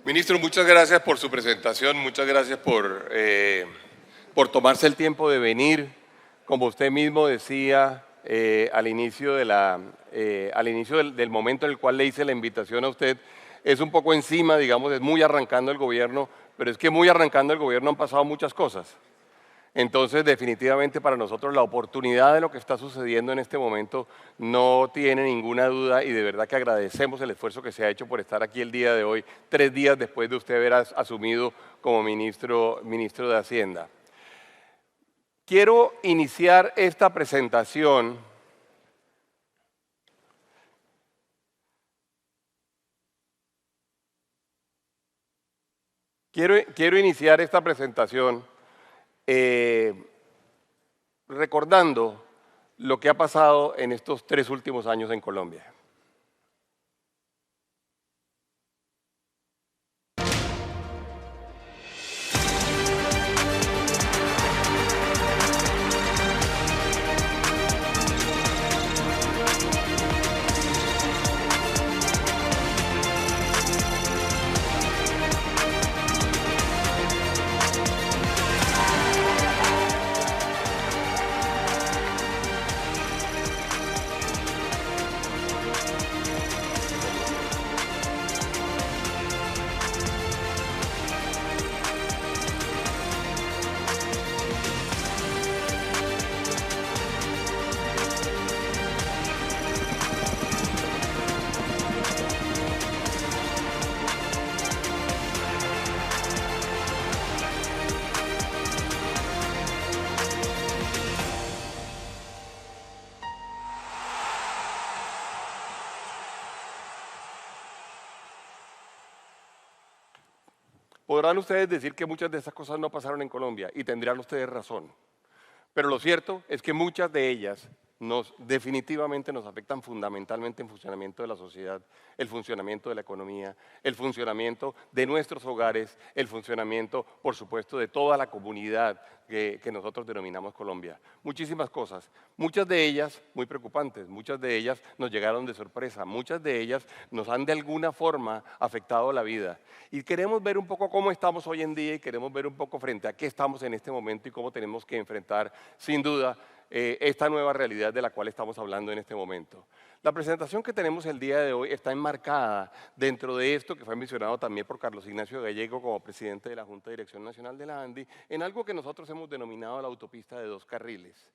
Ministro, muchas gracias por su presentación, muchas gracias por tomarse el tiempo de venir. Como usted mismo decía al inicio, del momento en el cual le hice la invitación a usted, es un poco encima, digamos, es muy arrancando el gobierno, pero es que muy arrancando el gobierno han pasado muchas cosas. Entonces, definitivamente para nosotros la oportunidad de lo que está sucediendo en este momento no tiene ninguna duda y de verdad que agradecemos el esfuerzo que se ha hecho por estar aquí el día de hoy, 3 días después de usted haber asumido como ministro de Hacienda. Quiero iniciar esta presentación recordando lo que ha pasado en estos 3 últimos años en Colombia. Podrán ustedes decir que muchas de esas cosas no pasaron en Colombia y tendrán ustedes razón. Pero lo cierto es que muchas de ellas definitivamente nos afectan fundamentalmente en funcionamiento de la sociedad, el funcionamiento de la economía, el funcionamiento de nuestros hogares, el funcionamiento, por supuesto, de toda la comunidad que nosotros denominamos Colombia. Muchísimas cosas, muchas de ellas muy preocupantes, muchas de ellas nos llegaron de sorpresa, muchas de ellas nos han de alguna forma afectado la vida. Y queremos ver un poco cómo estamos hoy en día y queremos ver un poco frente a qué estamos en este momento y cómo tenemos que enfrentar, sin duda, esta nueva realidad de la cual estamos hablando en este momento. La presentación que tenemos el día de hoy está enmarcada dentro de esto que fue mencionado también por Carlos Ignacio Gallego como presidente de la Junta de Dirección Nacional de la ANDI, en algo que nosotros hemos denominado la autopista de 2 carriles.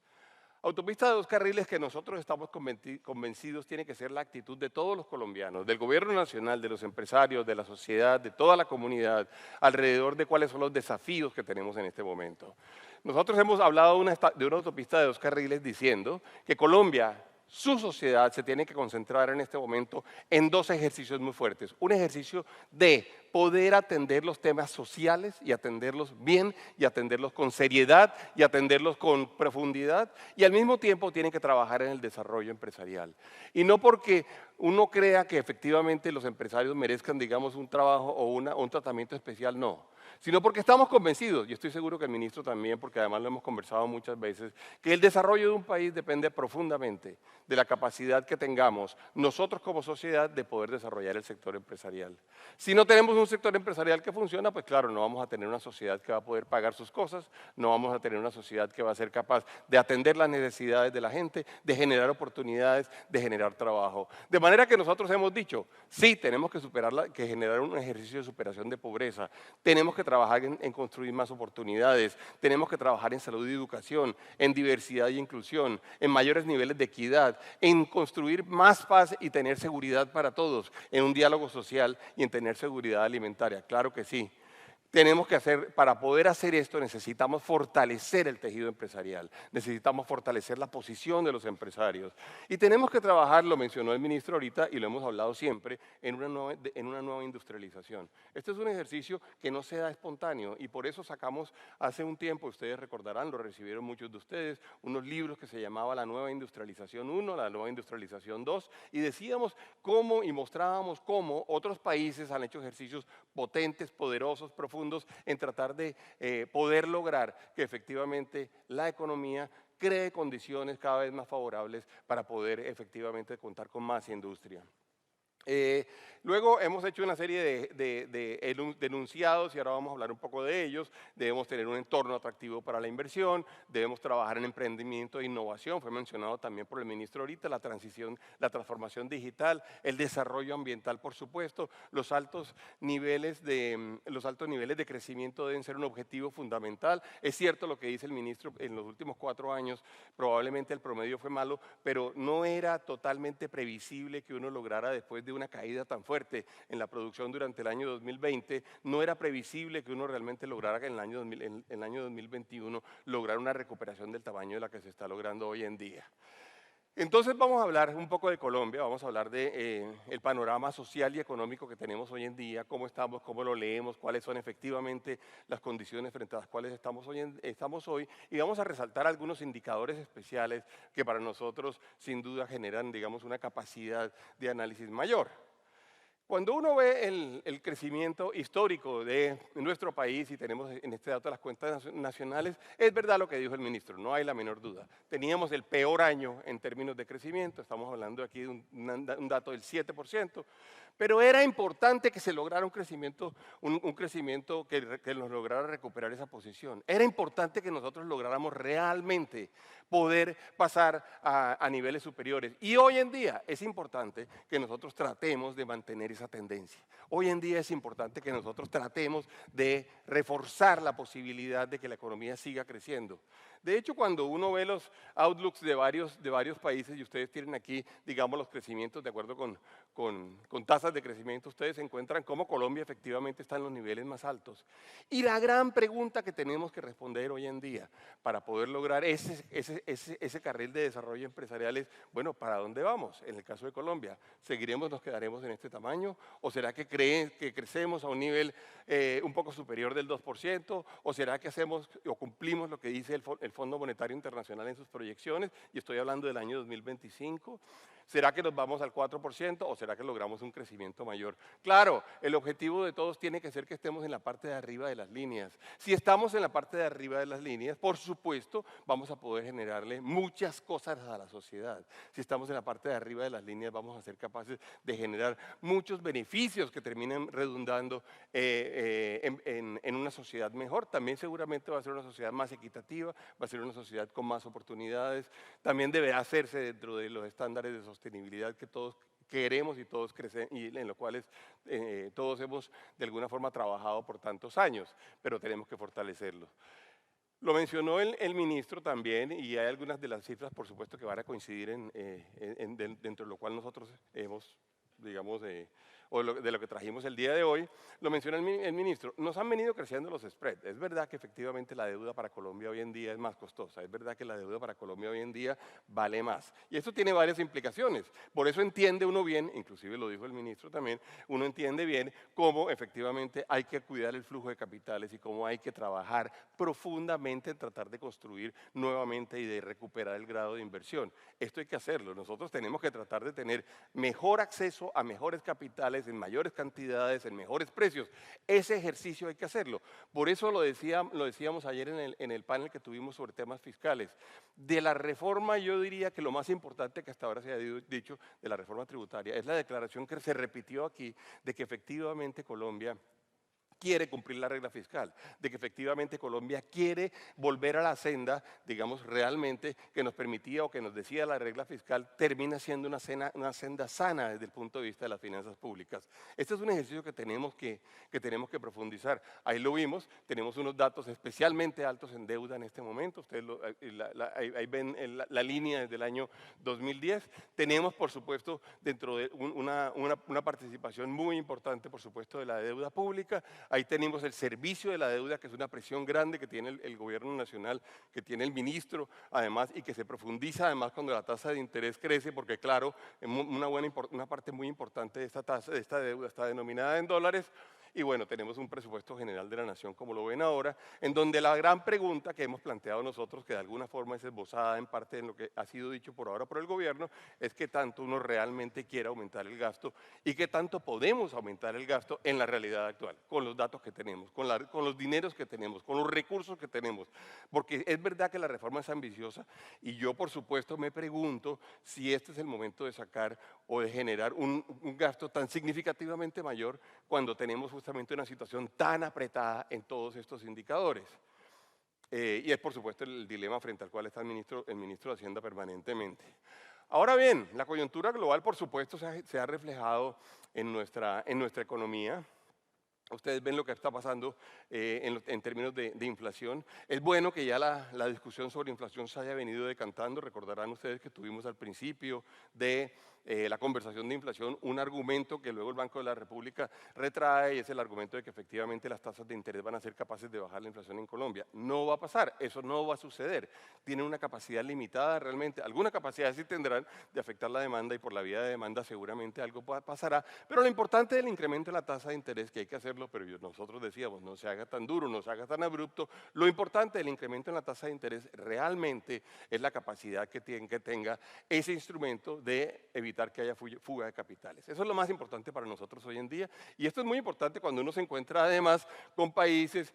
Autopista de 2 carriles que nosotros estamos convencidos tiene que ser la actitud de todos los colombianos, del gobierno nacional, de los empresarios, de la sociedad, de toda la comunidad, alrededor de cuáles son los desafíos que tenemos en este momento. Nosotros hemos hablado de una autopista de 2 carriles diciendo que Colombia, su sociedad, se tiene que concentrar en este momento en 2 ejercicios muy fuertes. Un ejercicio de poder atender los temas sociales y atenderlos bien y atenderlos con seriedad y atenderlos con profundidad y al mismo tiempo tienen que trabajar en el desarrollo empresarial. Y no porque uno crea que efectivamente los empresarios merezcan, digamos, un trabajo o un tratamiento especial, no. Sino porque estamos convencidos, y estoy seguro que el ministro también, porque además lo hemos conversado muchas veces, que el desarrollo de un país depende profundamente de la capacidad que tengamos nosotros como sociedad de poder desarrollar el sector empresarial. Si no tenemos un sector empresarial que funciona, pues claro, no vamos a tener una sociedad que va a poder pagar sus cosas, no vamos a tener una sociedad que va a ser capaz de atender las necesidades de la gente, de generar oportunidades, de generar trabajo. De manera que nosotros hemos dicho, sí, tenemos que generar un ejercicio de superación de pobreza, tenemos que trabajar en construir más oportunidades, tenemos que trabajar en salud y educación, en diversidad y inclusión, en mayores niveles de equidad, en construir más paz y tener seguridad para todos, en un diálogo social y en tener seguridad alimentaria. Claro que sí. Para poder hacer esto necesitamos fortalecer el tejido empresarial, necesitamos fortalecer la posición de los empresarios y tenemos que trabajar, lo mencionó el ministro ahorita y lo hemos hablado siempre, en una nueva industrialización. Este es un ejercicio que no se da espontáneo y por eso sacamos hace un tiempo, ustedes recordarán, lo recibieron muchos de ustedes, unos libros que se llamaba La Nueva Industrialización 1, La Nueva Industrialización 2 y decíamos cómo y mostrábamos cómo otros países han hecho ejercicios potentes, poderosos, profundos en tratar de poder lograr que efectivamente la economía cree condiciones cada vez más favorables para poder efectivamente contar con más industria. Eh, Luego hemos hecho una serie de enunciados y ahora vamos a hablar un poco de ellos. Debemos tener un entorno atractivo para la inversión, debemos trabajar en emprendimiento e innovación, fue mencionado también por el ministro ahorita, la transición, la transformación digital, el desarrollo ambiental, por supuesto, los altos niveles de crecimiento deben ser un objetivo fundamental. Es cierto lo que dice el ministro, en los últimos 4 años probablemente el promedio fue malo, pero no era totalmente previsible que uno lograra después de una caída tan fuerte en la producción durante el año 2020, no era previsible que uno realmente lograra que en el año 2021 lograr una recuperación del tamaño de la que se está logrando hoy en día. Entonces vamos a hablar un poco de Colombia, vamos a hablar de el panorama social y económico que tenemos hoy en día, cómo estamos, cómo lo leemos, cuáles son efectivamente las condiciones frente a las cuales estamos hoy y vamos a resaltar algunos indicadores especiales que para nosotros sin duda generan, digamos, una capacidad de análisis mayor. Cuando uno ve el crecimiento histórico de nuestro país y tenemos en este dato las cuentas nacionales, es verdad lo que dijo el ministro, no hay la menor duda. Teníamos el peor año en términos de crecimiento, estamos hablando aquí de un dato del 7%, pero era importante que se lograra un crecimiento que nos lograra recuperar esa posición. Era importante que nosotros lográramos realmente poder pasar a niveles superiores. Y hoy en día es importante que nosotros tratemos de mantener esa tendencia. Hoy en día es importante que nosotros tratemos de reforzar la posibilidad de que la economía siga creciendo. De hecho, cuando uno ve los outlooks de varios países y ustedes tienen aquí, digamos, los crecimientos de acuerdo con tasas de crecimiento, ustedes encuentran cómo Colombia efectivamente está en los niveles más altos. Y la gran pregunta que tenemos que responder hoy en día para poder lograr ese carril de desarrollo empresarial es, bueno, ¿para dónde vamos? En el caso de Colombia, ¿seguiremos, nos quedaremos en este tamaño? ¿O será que crecemos a un nivel un poco superior del 2%? ¿O será que hacemos o cumplimos lo que dice el Fondo Monetario Internacional en sus proyecciones? Y estoy hablando del año 2025. ¿Será que nos vamos al 4% o será que logramos un crecimiento mayor? Claro, el objetivo de todos tiene que ser que estemos en la parte de arriba de las líneas. Si estamos en la parte de arriba de las líneas, por supuesto, vamos a poder generarle muchas cosas a la sociedad. Si estamos en la parte de arriba de las líneas, vamos a ser capaces de generar muchos beneficios que terminen redundando en una sociedad mejor. También seguramente va a ser una sociedad más equitativa, va a ser una sociedad con más oportunidades. También deberá hacerse dentro de los estándares de sostenibilidad que todos queremos y todos crecen y en los cuales todos hemos de alguna forma trabajado por tantos años, pero tenemos que fortalecerlos. Lo mencionó el ministro también y hay algunas de las cifras, por supuesto, que van a coincidir dentro de lo cual nosotros hemos, digamos, o de lo que trajimos el día de hoy, lo menciona el ministro, nos han venido creciendo los spreads. Es verdad que efectivamente la deuda para Colombia hoy en día es más costosa, es verdad que la deuda para Colombia hoy en día vale más. Y esto tiene varias implicaciones. Por eso entiende uno bien, inclusive lo dijo el ministro también, uno entiende bien cómo efectivamente hay que cuidar el flujo de capitales y cómo hay que trabajar profundamente en tratar de construir nuevamente y de recuperar el grado de inversión. Esto hay que hacerlo. Nosotros tenemos que tratar de tener mejor acceso a mejores capitales en mayores cantidades, en mejores precios. Ese ejercicio hay que hacerlo. Por eso lo decíamos ayer en el panel que tuvimos sobre temas fiscales. De la reforma, yo diría que lo más importante que hasta ahora se ha dicho de la reforma tributaria es la declaración que se repitió aquí de que efectivamente Colombia quiere cumplir la regla fiscal, de que efectivamente Colombia quiere volver a la senda, digamos, realmente que nos permitía o que nos decía la regla fiscal, termina siendo una senda sana desde el punto de vista de las finanzas públicas. Este es un ejercicio que tenemos que profundizar. Ahí lo vimos, tenemos unos datos especialmente altos en deuda en este momento, ustedes ahí ven la línea desde el año 2010. Tenemos, por supuesto, dentro de una participación muy importante, por supuesto, de la deuda pública. Ahí tenemos el servicio de la deuda, que es una presión grande que tiene el gobierno nacional, que tiene el ministro, además, y que se profundiza además cuando la tasa de interés crece, porque claro, una parte muy importante de esta deuda está denominada en dólares. y bueno, tenemos un presupuesto general de la Nación, como lo ven ahora, en donde la gran pregunta que hemos planteado nosotros, que de alguna forma es esbozada en parte en lo que ha sido dicho por ahora por el gobierno, es qué tanto uno realmente quiere aumentar el gasto y qué tanto podemos aumentar el gasto en la realidad actual, con los datos que tenemos, con los dineros que tenemos, con los recursos que tenemos. Porque es verdad que la reforma es ambiciosa y yo, por supuesto, me pregunto si este es el momento de sacar o de generar un gasto tan significativamente mayor cuando tenemos justamente una situación tan apretada en todos estos indicadores. Y es, por supuesto, el dilema frente al cual está el ministro de Hacienda permanentemente. Ahora bien, la coyuntura global, por supuesto, se ha reflejado en nuestra economía. Ustedes ven lo que está pasando en términos de inflación. Es bueno que ya la discusión sobre inflación se haya venido decantando. Recordarán ustedes que tuvimos al principio de la conversación de inflación un argumento que luego el Banco de la República retrae, y es el argumento de que efectivamente las tasas de interés van a ser capaces de bajar la inflación en Colombia. No va a pasar, eso no va a suceder. Tienen una capacidad limitada realmente. Alguna capacidad sí tendrán de afectar la demanda y por la vía de demanda seguramente algo pasará. Pero lo importante del incremento de la tasa de interés, que hay que hacerlo, pero nosotros decíamos, no se haga tan duro, no se haga tan abrupto. Lo importante del incremento en la tasa de interés realmente es la capacidad que tenga ese instrumento de evitar que haya fuga de capitales. Eso es lo más importante para nosotros hoy en día, y esto es muy importante cuando uno se encuentra además con países,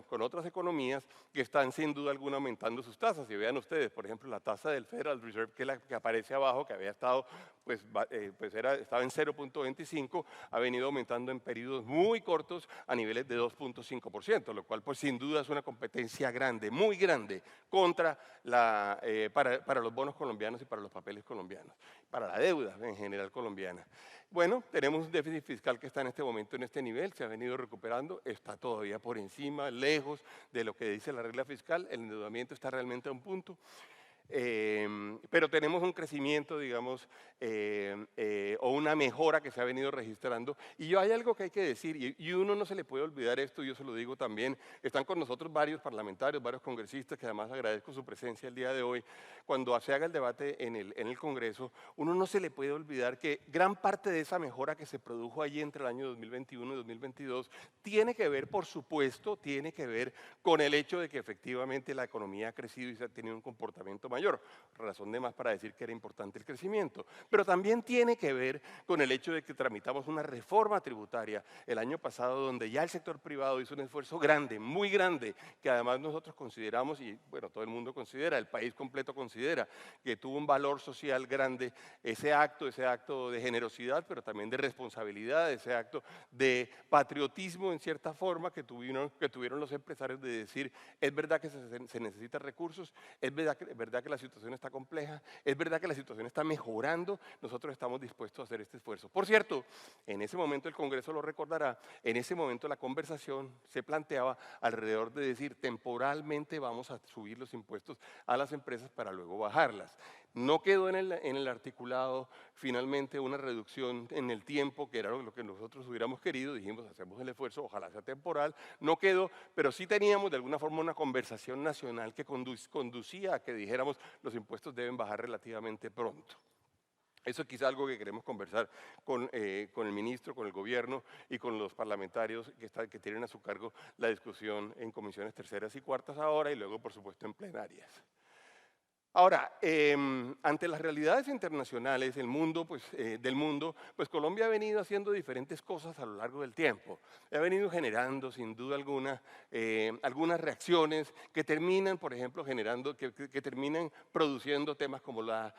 con otras economías que están sin duda alguna aumentando sus tasas. Y vean ustedes, por ejemplo, la tasa del Federal Reserve, que es la que aparece abajo, que había estado, estaba en 0.25, ha venido aumentando en periodos muy cortos a niveles de 2.5%, lo cual pues sin duda es una competencia grande, muy grande, contra para los bonos colombianos y para los papeles colombianos, para la deuda en general colombiana. Bueno, tenemos un déficit fiscal que está en este momento en este nivel, se ha venido recuperando, está todavía por encima, lejos de lo que dice la regla fiscal, el endeudamiento está realmente a un punto. Pero tenemos un crecimiento, digamos, o una mejora que se ha venido registrando. Y hay algo que hay que decir, y uno no se le puede olvidar esto, yo se lo digo también. Están con nosotros varios parlamentarios, varios congresistas, que además agradezco su presencia el día de hoy. Cuando se haga el debate en el Congreso, uno no se le puede olvidar que gran parte de esa mejora que se produjo allí entre el año 2021 y 2022 tiene que ver, por supuesto, tiene que ver con el hecho de que efectivamente la economía ha crecido y se ha tenido un comportamiento mayor, razón de más para decir que era importante el crecimiento. Pero también tiene que ver con el hecho de que tramitamos una reforma tributaria el año pasado donde ya el sector privado hizo un esfuerzo grande, muy grande, que además nosotros consideramos, y bueno, todo el mundo considera, el país completo considera, que tuvo un valor social grande ese acto de generosidad, pero también de responsabilidad, ese acto de patriotismo en cierta forma que tuvieron los empresarios de decir, es verdad que se necesitan recursos, es verdad que la situación está compleja, es verdad que la situación está mejorando, nosotros estamos dispuestos a hacer este esfuerzo. Por cierto, en ese momento el Congreso lo recordará, en ese momento la conversación se planteaba alrededor de decir temporalmente vamos a subir los impuestos a las empresas para luego bajarlas. No quedó en el articulado finalmente una reducción en el tiempo, que era lo que nosotros hubiéramos querido, dijimos hacemos el esfuerzo, ojalá sea temporal, no quedó, pero sí teníamos de alguna forma una conversación nacional que conducía a que dijéramos los impuestos deben bajar relativamente pronto. Eso es quizá algo que queremos conversar con el ministro, con el gobierno y con los parlamentarios que tienen a su cargo la discusión en comisiones terceras y cuartas ahora y luego, por supuesto, en plenarias. Ahora, ante las realidades internacionales del mundo, pues Colombia ha venido haciendo diferentes cosas a lo largo del tiempo. Ha venido generando, sin duda alguna, algunas reacciones que terminan, por ejemplo, que terminan produciendo temas como el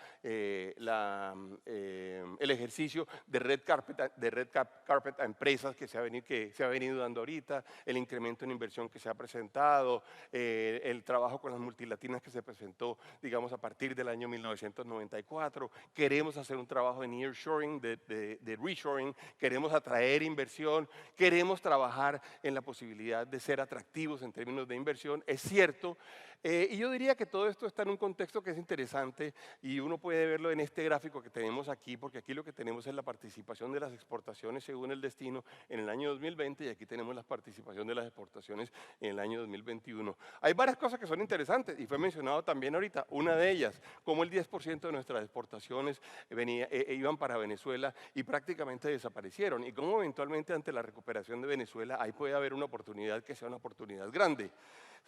ejercicio de red carpet a empresas que se ha venido dando ahorita, el incremento en inversión que se ha presentado, el trabajo con las multilatinas que se presentó, digamos, a partir del año 1994, queremos hacer un trabajo de nearshoring, de reshoring, queremos atraer inversión, queremos trabajar en la posibilidad de ser atractivos en términos de inversión, es cierto, y yo diría que todo esto está en un contexto que es interesante y uno puede verlo en este gráfico que tenemos aquí, porque aquí lo que tenemos es la participación de las exportaciones según el destino en el año 2020 y aquí tenemos la participación de las exportaciones en el año 2021. Hay varias cosas que son interesantes y fue mencionado también ahorita, una de ellas, como el 10% de nuestras exportaciones iban para Venezuela y prácticamente desaparecieron, y cómo eventualmente ante la recuperación de Venezuela ahí puede haber una oportunidad que sea una oportunidad grande.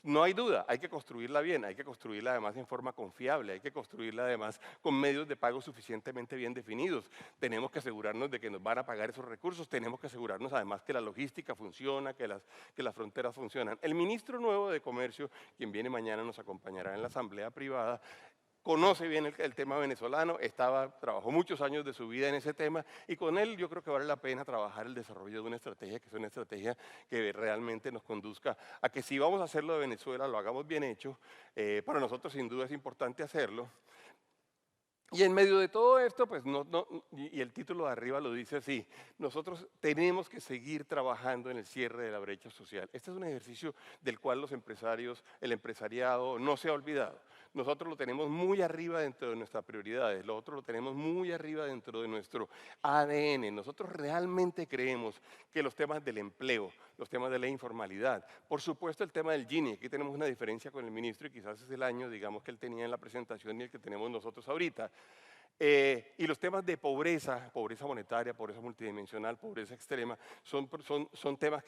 No hay duda, hay que construirla bien, hay que construirla además en forma confiable, hay que construirla además con medios de pago suficientemente bien definidos. Tenemos que asegurarnos de que nos van a pagar esos recursos, tenemos que asegurarnos además que la logística funciona, que las fronteras funcionan. El ministro nuevo de Comercio, quien viene mañana nos acompañará en la asamblea privada, conoce bien el tema venezolano, trabajó muchos años de su vida en ese tema y con él yo creo que vale la pena trabajar el desarrollo de una estrategia que es una estrategia que realmente nos conduzca a que si vamos a hacerlo de Venezuela lo hagamos bien hecho. Para nosotros sin duda es importante hacerlo. Y en medio de todo esto, pues y el título de arriba lo dice así, nosotros tenemos que seguir trabajando en el cierre de la brecha social. Este es un ejercicio del cual los empresarios, el empresariado no se ha olvidado. Nosotros lo tenemos muy arriba dentro de nuestras prioridades, lo otro lo tenemos muy arriba dentro de nuestro ADN. Nosotros realmente creemos que los temas del empleo, los temas de la informalidad, por supuesto el tema del Gini, aquí tenemos una diferencia con el ministro y quizás es el año, digamos, que él tenía en la presentación y el que tenemos nosotros ahorita. Y los temas de pobreza, pobreza monetaria, pobreza multidimensional, pobreza extrema, son temas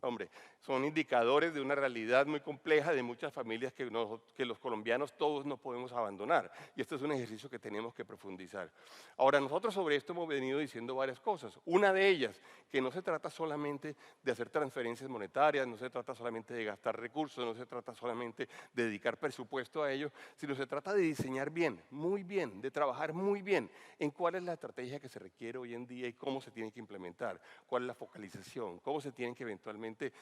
hombre, son indicadores de una realidad muy compleja de muchas familias que los colombianos todos no podemos abandonar. Y este es un ejercicio que tenemos que profundizar. Ahora, nosotros sobre esto hemos venido diciendo varias cosas. Una de ellas, que no se trata solamente de hacer transferencias monetarias, no se trata solamente de gastar recursos, no se trata solamente de dedicar presupuesto a ello, sino se trata de diseñar bien, muy bien, de trabajar muy bien en cuál es la estrategia que se requiere hoy en día y cómo se tiene que implementar, cuál es la focalización, cómo se tienen que eventualmente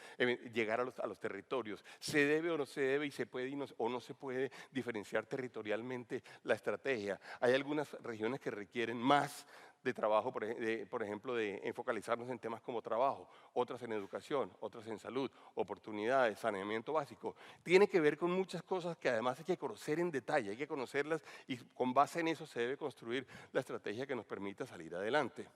llegar a los territorios. ¿Se debe o no se debe y se puede o no se puede diferenciar territorialmente la estrategia? Hay algunas regiones que requieren más de trabajo, por ejemplo, de focalizarnos en temas como trabajo, otras en educación, otras en salud, oportunidades, saneamiento básico. Tiene que ver con muchas cosas que además hay que conocer en detalle, hay que conocerlas y con base en eso se debe construir la estrategia que nos permita salir adelante.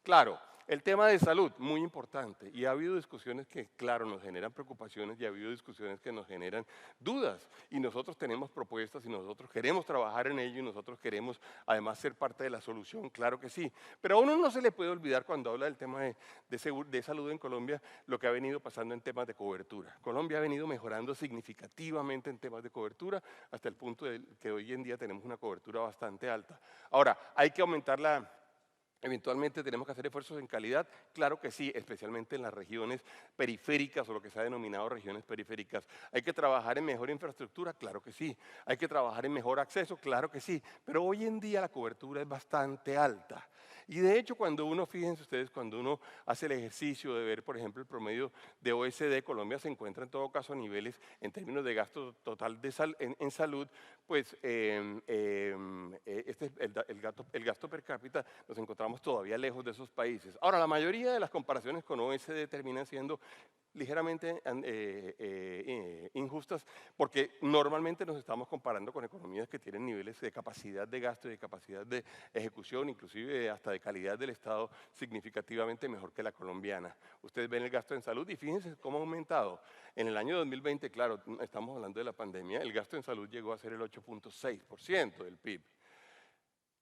Claro, el tema de salud, muy importante, y ha habido discusiones que, claro, nos generan preocupaciones y ha habido discusiones que nos generan dudas, y nosotros tenemos propuestas y nosotros queremos trabajar en ello y nosotros queremos además ser parte de la solución, claro que sí. Pero a uno no se le puede olvidar cuando habla del tema de salud en Colombia lo que ha venido pasando en temas de cobertura. Colombia ha venido mejorando significativamente en temas de cobertura hasta el punto de que hoy en día tenemos una cobertura bastante alta. Ahora, hay que aumentarla. Eventualmente tenemos que hacer esfuerzos en calidad, claro que sí, especialmente en las regiones periféricas o lo que se ha denominado regiones periféricas. Hay que trabajar en mejor infraestructura, claro que sí. Hay que trabajar en mejor acceso, claro que sí. Pero hoy en día la cobertura es bastante alta. Y de hecho, cuando uno, fíjense ustedes, cuando uno hace el ejercicio de ver, por ejemplo, el promedio de OECD, Colombia se encuentra en todo caso a niveles en términos de gasto total en salud, pues el gasto per cápita nos encontramos todavía lejos de esos países. Ahora, la mayoría de las comparaciones con OECD terminan siendo ligeramente injustas porque normalmente nos estamos comparando con economías que tienen niveles de capacidad de gasto y de capacidad de ejecución, inclusive hasta de calidad del Estado significativamente mejor que la colombiana. Ustedes ven el gasto en salud y fíjense cómo ha aumentado. En el año 2020, claro, estamos hablando de la pandemia, el gasto en salud llegó a ser el 8.6% del PIB.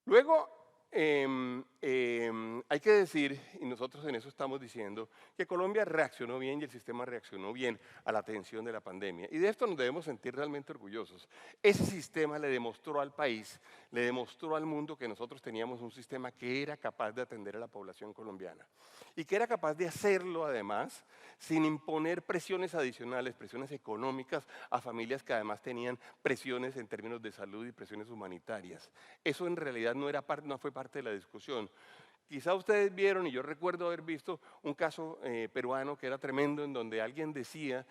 Luego, hay que decir, y nosotros en eso estamos diciendo, que Colombia reaccionó bien y el sistema reaccionó bien a la atención de la pandemia. Y de esto nos debemos sentir realmente orgullosos. Ese sistema le demostró al país, le demostró al mundo que nosotros teníamos un sistema que era capaz de atender a la población colombiana. Y que era capaz de hacerlo además sin imponer presiones adicionales, presiones económicas a familias que además tenían presiones en términos de salud y presiones humanitarias. Eso en realidad no fue parte de la discusión. Quizá ustedes vieron, y yo recuerdo haber visto un caso peruano que era tremendo, en donde alguien decía,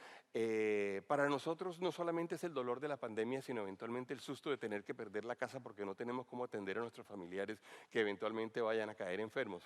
para nosotros no solamente es el dolor de la pandemia, sino eventualmente el susto de tener que perder la casa porque no tenemos cómo atender a nuestros familiares que eventualmente vayan a caer enfermos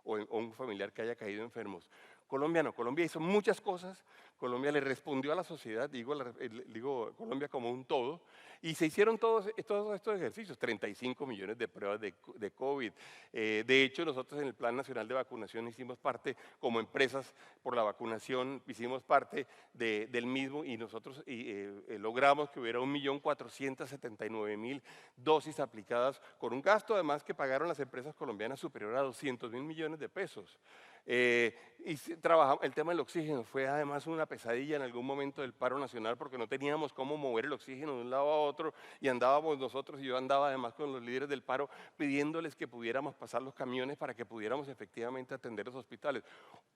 o un familiar que haya caído enfermos. Colombia no, Colombia hizo muchas cosas Colombia le respondió a la sociedad, digo Colombia como un todo, y se hicieron todos estos ejercicios, 35 millones de pruebas de COVID. De hecho, nosotros en el Plan Nacional de Vacunación hicimos parte, como empresas por la vacunación, hicimos parte del mismo y nosotros logramos que hubiera 1.479.000 dosis aplicadas con un gasto además que pagaron las empresas colombianas superior a 200.000 millones de pesos. El tema del oxígeno fue además una pesadilla en algún momento del paro nacional porque no teníamos cómo mover el oxígeno de un lado a otro y andábamos nosotros y yo andaba además con los líderes del paro pidiéndoles que pudiéramos pasar los camiones para que pudiéramos efectivamente atender los hospitales.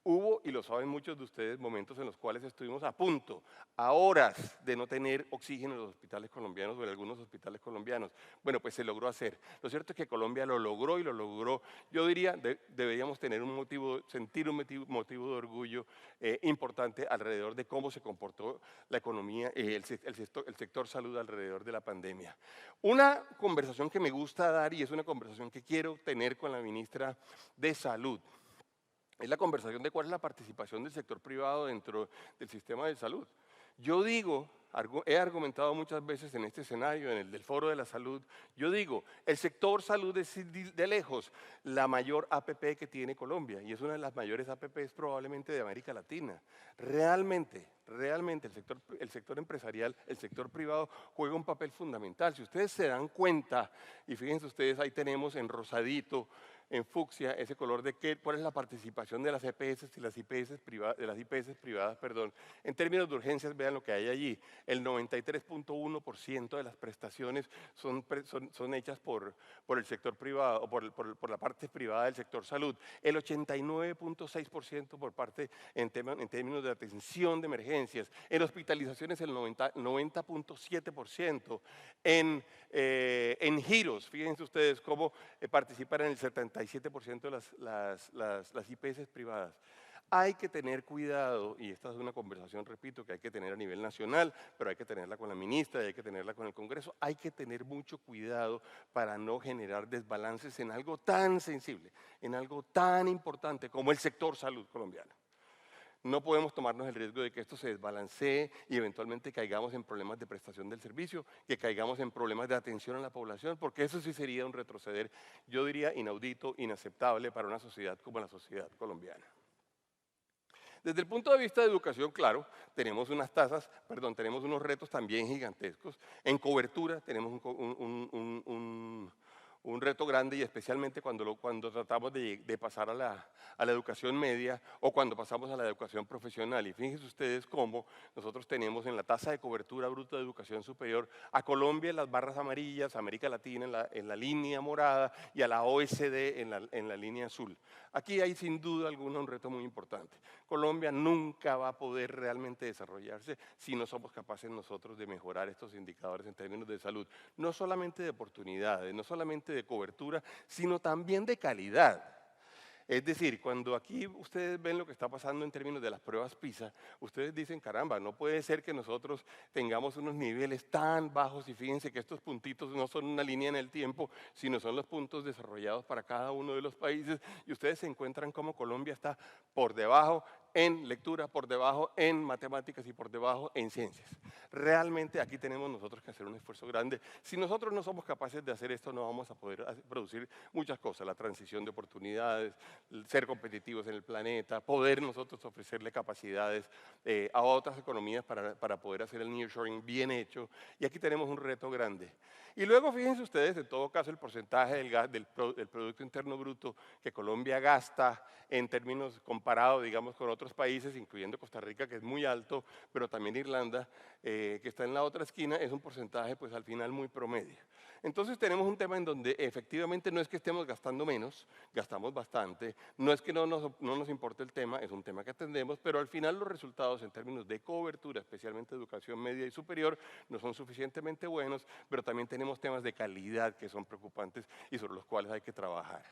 Hubo, y lo saben muchos de ustedes, momentos en los cuales estuvimos a punto, a horas de no tener oxígeno en los hospitales colombianos o en algunos hospitales colombianos. Bueno, pues se logró hacer. Lo cierto es que Colombia lo logró y lo logró. Yo diría, deberíamos tener sentir un motivo de orgullo importante alrededor de cómo se comportó la economía, el sector salud alrededor de la pandemia. Una conversación que me gusta dar y es una conversación que quiero tener con la ministra de Salud es la conversación de cuál es la participación del sector privado dentro del sistema de salud. Yo digo, he argumentado muchas veces en este escenario, en el del Foro de la Salud, yo digo, el sector salud es de lejos la mayor APP que tiene Colombia y es una de las mayores APPs probablemente de América Latina. Realmente el sector empresarial, el sector privado juega un papel fundamental. Si ustedes se dan cuenta, y fíjense ustedes, ahí tenemos en rosadito, en fucsia, ese color de cuál es la participación de las EPS y las IPS privadas, en términos de urgencias, vean lo que hay allí. El 93.1% de las prestaciones son hechas por el sector privado, o por la parte privada del sector salud. El 89.6% por parte en términos de atención de emergencias. En hospitalizaciones el 90.7%. En giros, fíjense ustedes cómo participan en el 77% de las IPS privadas. Hay que tener cuidado, y esta es una conversación, repito, que hay que tener a nivel nacional, pero hay que tenerla con la ministra y hay que tenerla con el Congreso. Hay que tener mucho cuidado para no generar desbalances en algo tan sensible, en algo tan importante como el sector salud colombiano. No podemos tomarnos el riesgo de que esto se desbalancee y eventualmente caigamos en problemas de prestación del servicio, que caigamos en problemas de atención a la población, porque eso sí sería un retroceder, yo diría, inaudito, inaceptable para una sociedad como la sociedad colombiana. Desde el punto de vista de educación, claro, tenemos tenemos unos retos también gigantescos. En cobertura tenemos un reto grande y especialmente cuando tratamos de pasar a la educación media o cuando pasamos a la educación profesional. Y fíjense ustedes cómo nosotros tenemos en la tasa de cobertura bruta de educación superior a Colombia en las barras amarillas, a América Latina en la línea morada y a la OECD en la línea azul. Aquí hay sin duda alguna un reto muy importante. Colombia nunca va a poder realmente desarrollarse si no somos capaces nosotros de mejorar estos indicadores en términos de salud. No solamente de oportunidades, no solamente de cobertura, sino también de calidad. Es decir, cuando aquí ustedes ven lo que está pasando en términos de las pruebas PISA, ustedes dicen, caramba, no puede ser que nosotros tengamos unos niveles tan bajos y fíjense que estos puntitos no son una línea en el tiempo, sino son los puntos desarrollados para cada uno de los países y ustedes se encuentran como Colombia está por debajo en lectura, por debajo en matemáticas y por debajo en ciencias. Realmente aquí tenemos nosotros que hacer un esfuerzo grande. Si nosotros no somos capaces de hacer esto, no vamos a poder producir muchas cosas, la transición de oportunidades, ser competitivos en el planeta, poder nosotros ofrecerle capacidades a otras economías para poder hacer el nearshoring bien hecho. Y aquí tenemos un reto grande. Y luego fíjense ustedes, en todo caso, el porcentaje del Producto Interno Bruto que Colombia gasta en términos comparados, digamos, con otros países, incluyendo Costa Rica, que es muy alto, pero también Irlanda, que está en la otra esquina, es un porcentaje, pues, al final muy promedio. Entonces tenemos un tema en donde efectivamente no es que estemos gastando menos, gastamos bastante, no es que no nos importe el tema, es un tema que atendemos, pero al final los resultados en términos de cobertura, especialmente educación media y superior, no son suficientemente buenos, pero también tenemos temas de calidad que son preocupantes y sobre los cuales hay que trabajar.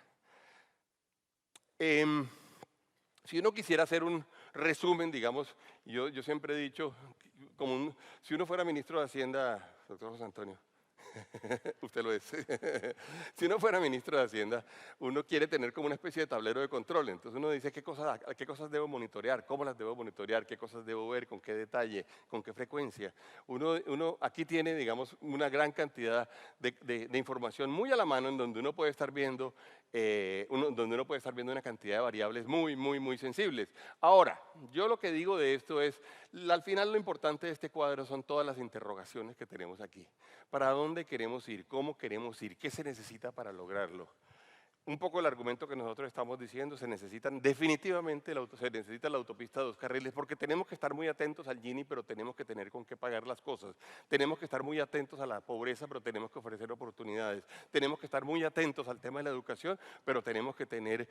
Si uno quisiera hacer un resumen, digamos, yo siempre he dicho, si uno fuera ministro de Hacienda, doctor José Antonio, Usted lo es. Si uno fuera ministro de Hacienda, uno quiere tener como una especie de tablero de control. Entonces uno dice qué cosas debo monitorear, cómo las debo monitorear, qué cosas debo ver, con qué detalle, con qué frecuencia. Uno aquí tiene, digamos, una gran cantidad de información muy a la mano en donde uno puede estar viendo, una cantidad de variables muy, muy, muy sensibles. Ahora, yo lo que digo de esto es, al final lo importante de este cuadro son todas las interrogaciones que tenemos aquí. ¿Para dónde queremos ir? ¿Cómo queremos ir? ¿Qué se necesita para lograrlo? Un poco el argumento que nosotros estamos diciendo, definitivamente se necesita la autopista de 2 carriles porque tenemos que estar muy atentos al Gini, pero tenemos que tener con qué pagar las cosas. Tenemos que estar muy atentos a la pobreza, pero tenemos que ofrecer oportunidades. Tenemos que estar muy atentos al tema de la educación, pero tenemos que tener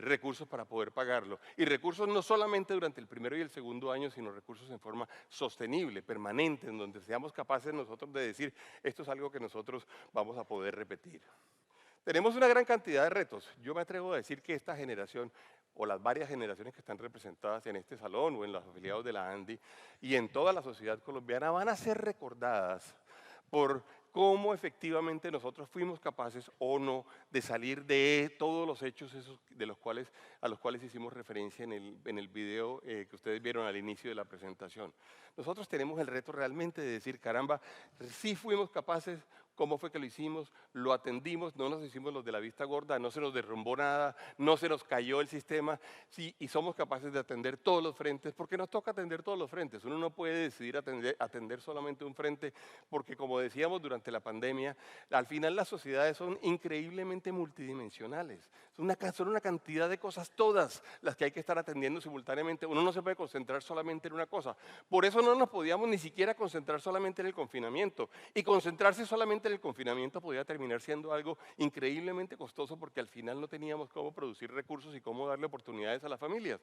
recursos para poder pagarlo. Y recursos no solamente durante el primero y el segundo año, sino recursos en forma sostenible, permanente, en donde seamos capaces nosotros de decir, esto es algo que nosotros vamos a poder repetir. Tenemos una gran cantidad de retos. Yo me atrevo a decir que esta generación o las varias generaciones que están representadas en este salón o en los afiliados de la ANDI y en toda la sociedad colombiana van a ser recordadas por cómo efectivamente nosotros fuimos capaces o no de salir de todos los hechos esos a los cuales hicimos referencia en el video que ustedes vieron al inicio de la presentación. Nosotros tenemos el reto realmente de decir, caramba, sí fuimos capaces, cómo fue que lo hicimos, lo atendimos, no nos hicimos los de la vista gorda, no se nos derrumbó nada, no se nos cayó el sistema, sí, y somos capaces de atender todos los frentes, porque nos toca atender todos los frentes. Uno no puede decidir atender solamente un frente, porque como decíamos durante la pandemia, al final las sociedades son increíblemente multidimensionales. Son una cantidad de cosas todas las que hay que estar atendiendo simultáneamente. Uno no se puede concentrar solamente en una cosa. Por eso no nos podíamos ni siquiera concentrar solamente en el confinamiento. Y concentrarse solamente en el confinamiento podía terminar siendo algo increíblemente costoso porque al final no teníamos cómo producir recursos y cómo darle oportunidades a las familias.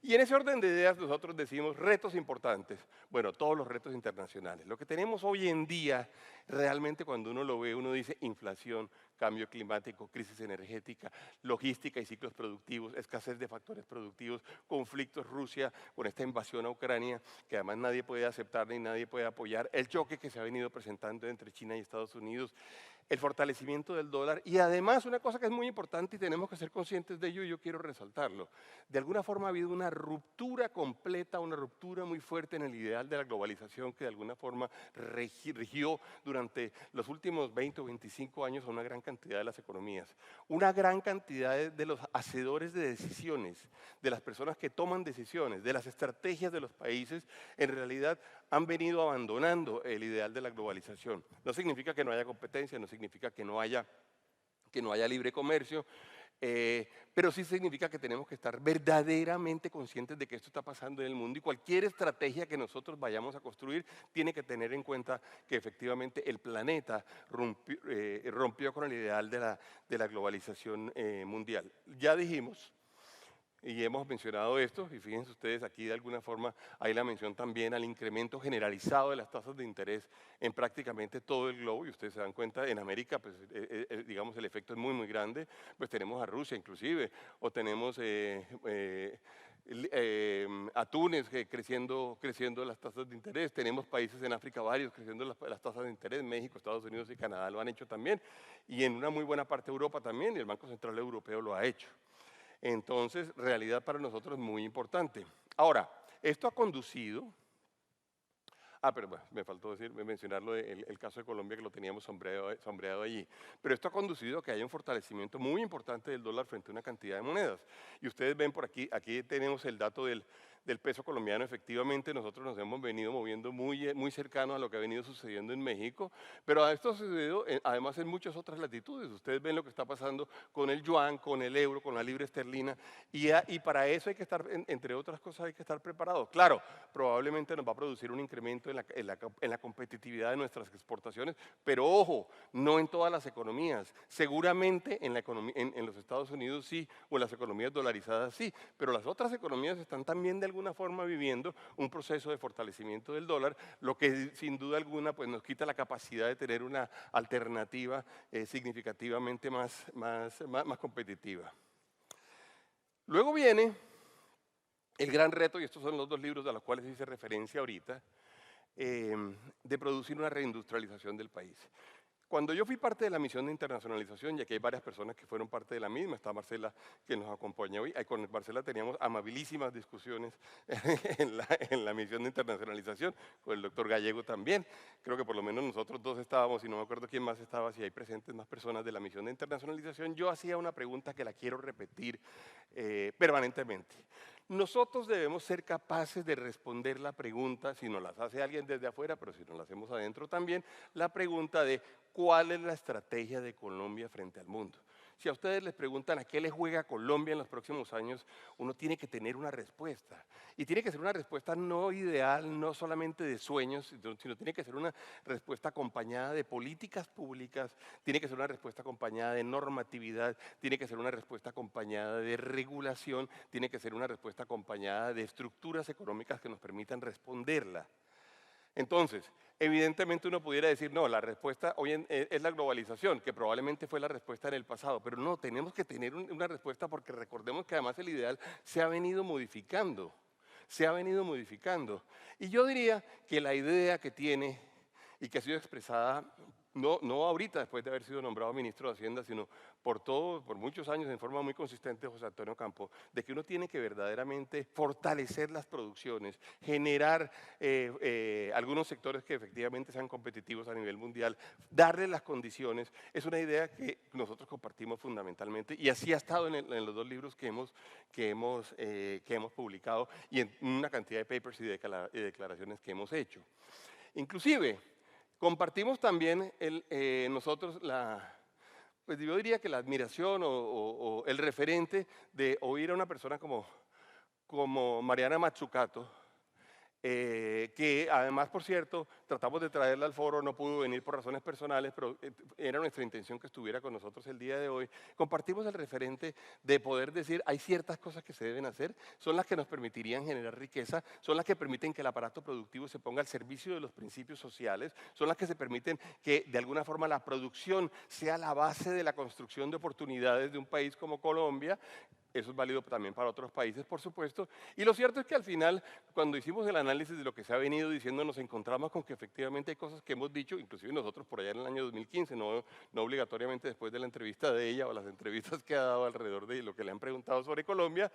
Y en ese orden de ideas nosotros decimos retos importantes. Bueno, todos los retos internacionales. Lo que tenemos hoy en día, realmente cuando uno lo ve, uno dice inflación, cambio climático, crisis energética, logística y ciclos productivos, escasez de factores productivos, conflictos Rusia con esta invasión a Ucrania, que además nadie puede aceptar ni nadie puede apoyar, el choque que se ha venido presentando entre China y Estados Unidos, el fortalecimiento del dólar y además una cosa que es muy importante y tenemos que ser conscientes de ello y yo quiero resaltarlo. De alguna forma ha habido una ruptura completa, una ruptura muy fuerte en el ideal de la globalización que de alguna forma rigió durante los últimos 20 o 25 años a una gran cantidad de las economías. Una gran cantidad de los hacedores de decisiones, de las personas que toman decisiones, de las estrategias de los países, en realidad han venido abandonando el ideal de la globalización. No significa que no haya competencia, no significa que no haya libre comercio, pero sí significa que tenemos que estar verdaderamente conscientes de que esto está pasando en el mundo y cualquier estrategia que nosotros vayamos a construir tiene que tener en cuenta que efectivamente el planeta rompió con el ideal de la globalización mundial. Ya dijimos, y hemos mencionado esto, y fíjense ustedes aquí de alguna forma hay la mención también al incremento generalizado de las tasas de interés en prácticamente todo el globo, y ustedes se dan cuenta, en América, pues, digamos, el efecto es muy, muy grande, pues tenemos a Rusia inclusive, o tenemos a Túnez creciendo las tasas de interés, tenemos países en África varios creciendo las tasas de interés, México, Estados Unidos y Canadá lo han hecho también, y en una muy buena parte de Europa también, y el Banco Central Europeo lo ha hecho. Entonces, realidad para nosotros es muy importante. Ahora, esto ha conducido, pero bueno, me faltó mencionarlo el caso de Colombia que lo teníamos sombreado allí, pero esto ha conducido a que haya un fortalecimiento muy importante del dólar frente a una cantidad de monedas. Y ustedes ven por aquí tenemos el dato del peso colombiano. Efectivamente, nosotros nos hemos venido moviendo muy cercano a lo que ha venido sucediendo en México, pero esto ha sucedido además en muchas otras latitudes. Ustedes ven lo que está pasando con el yuan, con el euro, con la libra esterlina, y para eso hay que estar, entre otras cosas, hay que estar preparados. Claro, probablemente nos va a producir un incremento en la competitividad de nuestras exportaciones, pero ojo, no en todas las economías. Seguramente en los Estados Unidos sí, o en las economías dolarizadas sí, pero las otras economías están también de alguna forma viviendo un proceso de fortalecimiento del dólar, lo que sin duda alguna pues, nos quita la capacidad de tener una alternativa significativamente más competitiva. Luego viene el gran reto, y estos son los dos libros a los cuales hice referencia ahorita, de producir una reindustrialización del país. Cuando yo fui parte de la misión de internacionalización, y aquí hay varias personas que fueron parte de la misma, está Marcela que nos acompaña hoy, con Marcela teníamos amabilísimas discusiones en la misión de internacionalización, con el doctor Gallego también, creo que por lo menos nosotros dos estábamos, y no me acuerdo quién más estaba, si hay presentes más personas de la misión de internacionalización. Yo hacía una pregunta que la quiero repetir permanentemente. Nosotros debemos ser capaces de responder la pregunta, si nos las hace alguien desde afuera, pero si nos la hacemos adentro también, la pregunta de ¿cuál es la estrategia de Colombia frente al mundo? Si a ustedes les preguntan a qué le juega Colombia en los próximos años, uno tiene que tener una respuesta. Y tiene que ser una respuesta no ideal, no solamente de sueños, sino tiene que ser una respuesta acompañada de políticas públicas, tiene que ser una respuesta acompañada de normatividad, tiene que ser una respuesta acompañada de regulación, tiene que ser una respuesta acompañada de estructuras económicas que nos permitan responderla. Entonces, evidentemente uno pudiera decir, no, la respuesta hoy es la globalización, que probablemente fue la respuesta en el pasado, pero no, tenemos que tener una respuesta porque recordemos que además el ideal se ha venido modificando, Y yo diría que la idea que tiene y que ha sido expresada, no ahorita después de haber sido nombrado ministro de Hacienda, sino por muchos años en forma muy consistente José Antonio Campo, de que uno tiene que verdaderamente fortalecer las producciones, generar algunos sectores que efectivamente sean competitivos a nivel mundial, darle las condiciones, es una idea que nosotros compartimos fundamentalmente y así ha estado en los dos libros que hemos publicado y en una cantidad de papers y declaraciones que hemos hecho. Inclusive, compartimos también nosotros pues yo diría que la admiración o el referente de oír a una persona como Mariana Mazzucato, que además, por cierto, tratamos de traerla al foro, no pudo venir por razones personales, pero era nuestra intención que estuviera con nosotros el día de hoy. Compartimos el referente de poder decir, hay ciertas cosas que se deben hacer, son las que nos permitirían generar riqueza, son las que permiten que el aparato productivo se ponga al servicio de los principios sociales, son las que se permiten que de alguna forma la producción sea la base de la construcción de oportunidades de un país como Colombia. Eso es válido también para otros países, por supuesto. Y lo cierto es que al final, cuando hicimos el análisis de lo que se ha venido diciendo, nos encontramos con que efectivamente hay cosas que hemos dicho, inclusive nosotros por allá en el año 2015, no obligatoriamente después de la entrevista de ella o las entrevistas que ha dado alrededor de lo que le han preguntado sobre Colombia.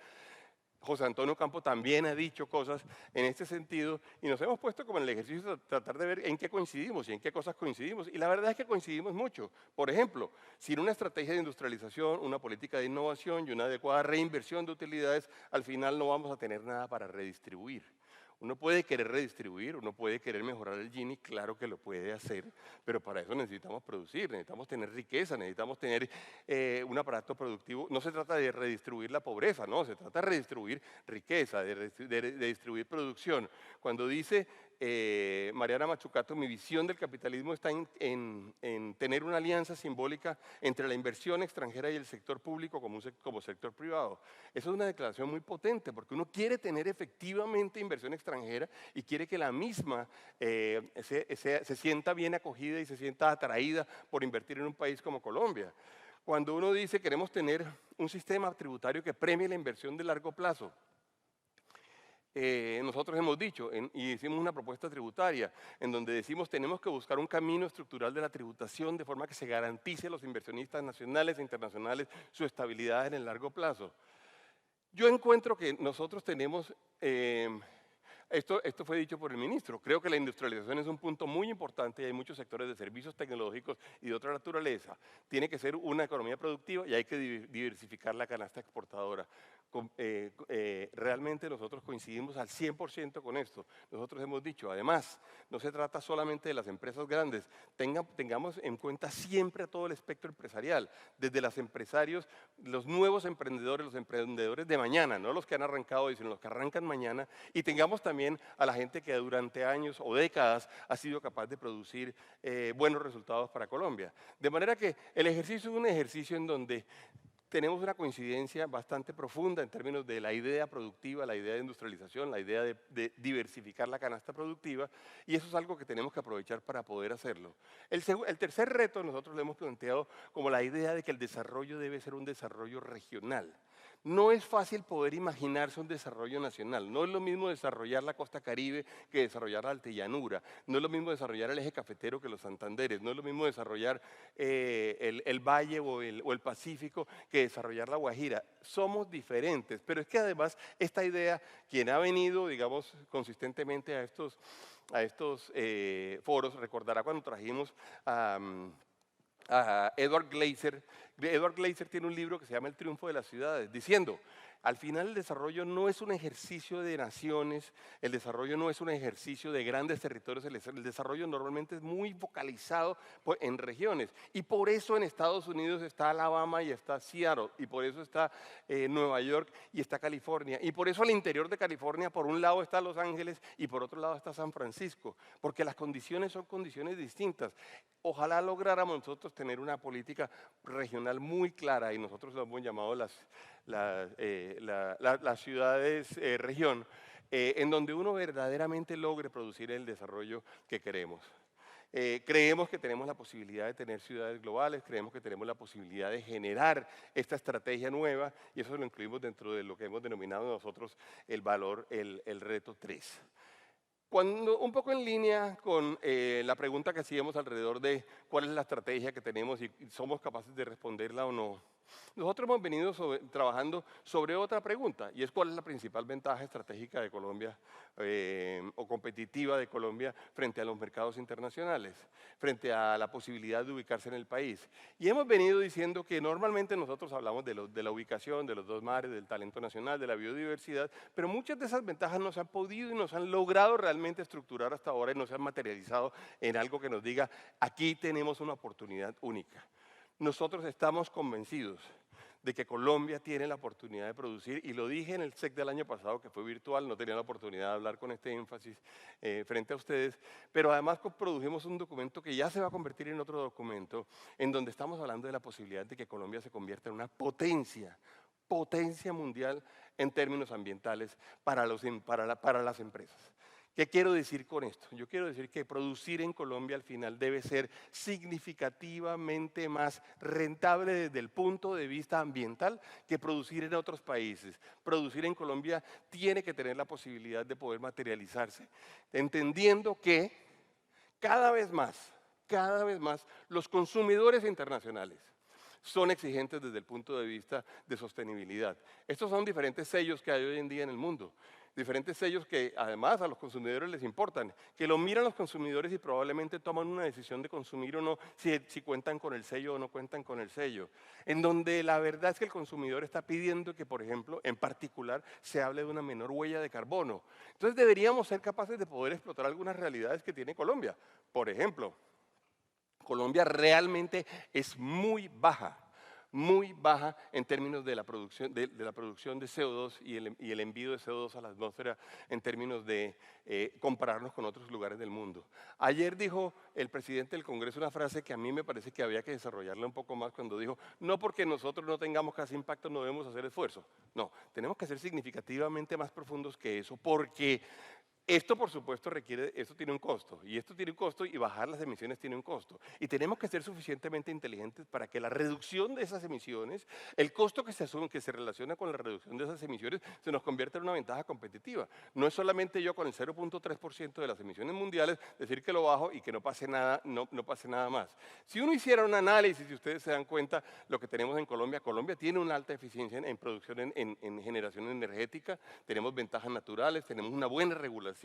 José Antonio Campo también ha dicho cosas en este sentido y nos hemos puesto como en el ejercicio de tratar de ver en qué coincidimos y en qué cosas coincidimos. Y la verdad es que coincidimos mucho. Por ejemplo, sin una estrategia de industrialización, una política de innovación y una adecuada reinversión de utilidades, al final no vamos a tener nada para redistribuir. Uno puede querer redistribuir, uno puede querer mejorar el Gini, claro que lo puede hacer, pero para eso necesitamos producir, necesitamos tener riqueza, necesitamos tener un aparato productivo. No se trata de redistribuir la pobreza, no, se trata de redistribuir riqueza, de distribuir producción. Cuando dice Mariana Mazzucato, mi visión del capitalismo está en tener una alianza simbólica entre la inversión extranjera y el sector público como sector privado. Esa es una declaración muy potente porque uno quiere tener efectivamente inversión extranjera y quiere que la misma se sienta bien acogida y se sienta atraída por invertir en un país como Colombia. Cuando uno dice queremos tener un sistema tributario que premie la inversión de largo plazo, nosotros hemos dicho y hicimos una propuesta tributaria en donde decimos tenemos que buscar un camino estructural de la tributación de forma que se garantice a los inversionistas nacionales e internacionales su estabilidad en el largo plazo. Yo encuentro que nosotros tenemos, esto fue dicho por el ministro, creo que la industrialización es un punto muy importante y hay muchos sectores de servicios tecnológicos y de otra naturaleza. Tiene que ser una economía productiva y hay que diversificar la canasta exportadora. Realmente nosotros coincidimos al 100% con esto. Nosotros hemos dicho, además, no se trata solamente de las empresas grandes, tengamos en cuenta siempre a todo el espectro empresarial, desde los empresarios, los nuevos emprendedores, los emprendedores de mañana, no los que han arrancado hoy, sino los que arrancan mañana, y tengamos también a la gente que durante años o décadas ha sido capaz de producir buenos resultados para Colombia. De manera que el ejercicio es un ejercicio en donde tenemos una coincidencia bastante profunda en términos de la idea productiva, la idea de industrialización, la idea de diversificar la canasta productiva, y eso es algo que tenemos que aprovechar para poder hacerlo. El tercer reto nosotros lo hemos planteado como la idea de que el desarrollo debe ser un desarrollo regional. No es fácil poder imaginarse un desarrollo nacional. No es lo mismo desarrollar la costa Caribe que desarrollar la altillanura. No es lo mismo desarrollar el eje cafetero que los Santanderes. No es lo mismo desarrollar el Valle o el Pacífico que desarrollar la Guajira. Somos diferentes, pero es que además esta idea, quien ha venido, digamos, consistentemente a estos foros, recordará cuando trajimos a Edward Glaeser. Edward Glaeser tiene un libro que se llama El triunfo de las ciudades, diciendo, al final el desarrollo no es un ejercicio de naciones, el desarrollo no es un ejercicio de grandes territorios, el desarrollo normalmente es muy focalizado en regiones. Y por eso en Estados Unidos está Alabama y está Seattle, y por eso está Nueva York y está California, y por eso al interior de California por un lado está Los Ángeles y por otro lado está San Francisco, porque las condiciones son condiciones distintas. Ojalá lográramos nosotros tener una política regional muy clara, y nosotros lo hemos llamado las ciudades región, en donde uno verdaderamente logre producir el desarrollo que queremos. Creemos que tenemos la posibilidad de tener ciudades globales, creemos que tenemos la posibilidad de generar esta estrategia nueva, y eso lo incluimos dentro de lo que hemos denominado nosotros el valor, el reto 3. Un poco en línea con la pregunta que hacíamos alrededor de cuál es la estrategia que tenemos y somos capaces de responderla o no, nosotros hemos venido trabajando sobre otra pregunta, y es cuál es la principal ventaja estratégica de Colombia o competitiva de Colombia frente a los mercados internacionales, frente a la posibilidad de ubicarse en el país. Y hemos venido diciendo que normalmente nosotros hablamos de la ubicación, de los dos mares, del talento nacional, de la biodiversidad, pero muchas de esas ventajas no se han podido y no se han logrado realmente estructurar hasta ahora y no se han materializado en algo que nos diga, aquí tenemos una oportunidad única. Nosotros estamos convencidos de que Colombia tiene la oportunidad de producir, y lo dije en el SEC del año pasado, que fue virtual, no tenía la oportunidad de hablar con este énfasis frente a ustedes, pero además produjimos un documento que ya se va a convertir en otro documento, en donde estamos hablando de la posibilidad de que Colombia se convierta en una potencia mundial en términos ambientales para las empresas. ¿Qué quiero decir con esto? Yo quiero decir que producir en Colombia al final debe ser significativamente más rentable desde el punto de vista ambiental que producir en otros países. Producir en Colombia tiene que tener la posibilidad de poder materializarse, entendiendo que cada vez más, los consumidores internacionales son exigentes desde el punto de vista de sostenibilidad. Estos son diferentes sellos que hay hoy en día en el mundo, diferentes sellos que además a los consumidores les importan, que lo miran los consumidores y probablemente toman una decisión de consumir o no, si cuentan con el sello o no cuentan con el sello. En donde la verdad es que el consumidor está pidiendo que, por ejemplo, en particular, se hable de una menor huella de carbono. Entonces deberíamos ser capaces de poder explotar algunas realidades que tiene Colombia. Por ejemplo, Colombia realmente es muy baja en términos de la producción de CO2 y el envío de CO2 a la atmósfera en términos de compararnos con otros lugares del mundo. Ayer dijo el presidente del Congreso una frase que a mí me parece que había que desarrollarla un poco más cuando dijo, no porque nosotros no tengamos casi impacto no debemos hacer esfuerzo. No, tenemos que ser significativamente más profundos que eso porque esto, por supuesto, esto tiene un costo, y esto tiene un costo, y bajar las emisiones tiene un costo. Y tenemos que ser suficientemente inteligentes para que la reducción de esas emisiones, el costo que se asume, que se relaciona con la reducción de esas emisiones, se nos convierta en una ventaja competitiva. No es solamente yo con el 0.3% de las emisiones mundiales decir que lo bajo y que no pase nada, no pase nada más. Si uno hiciera un análisis, y ustedes se dan cuenta lo que tenemos en Colombia, Colombia tiene una alta eficiencia en producción, en generación energética, tenemos ventajas naturales, tenemos una buena regulación,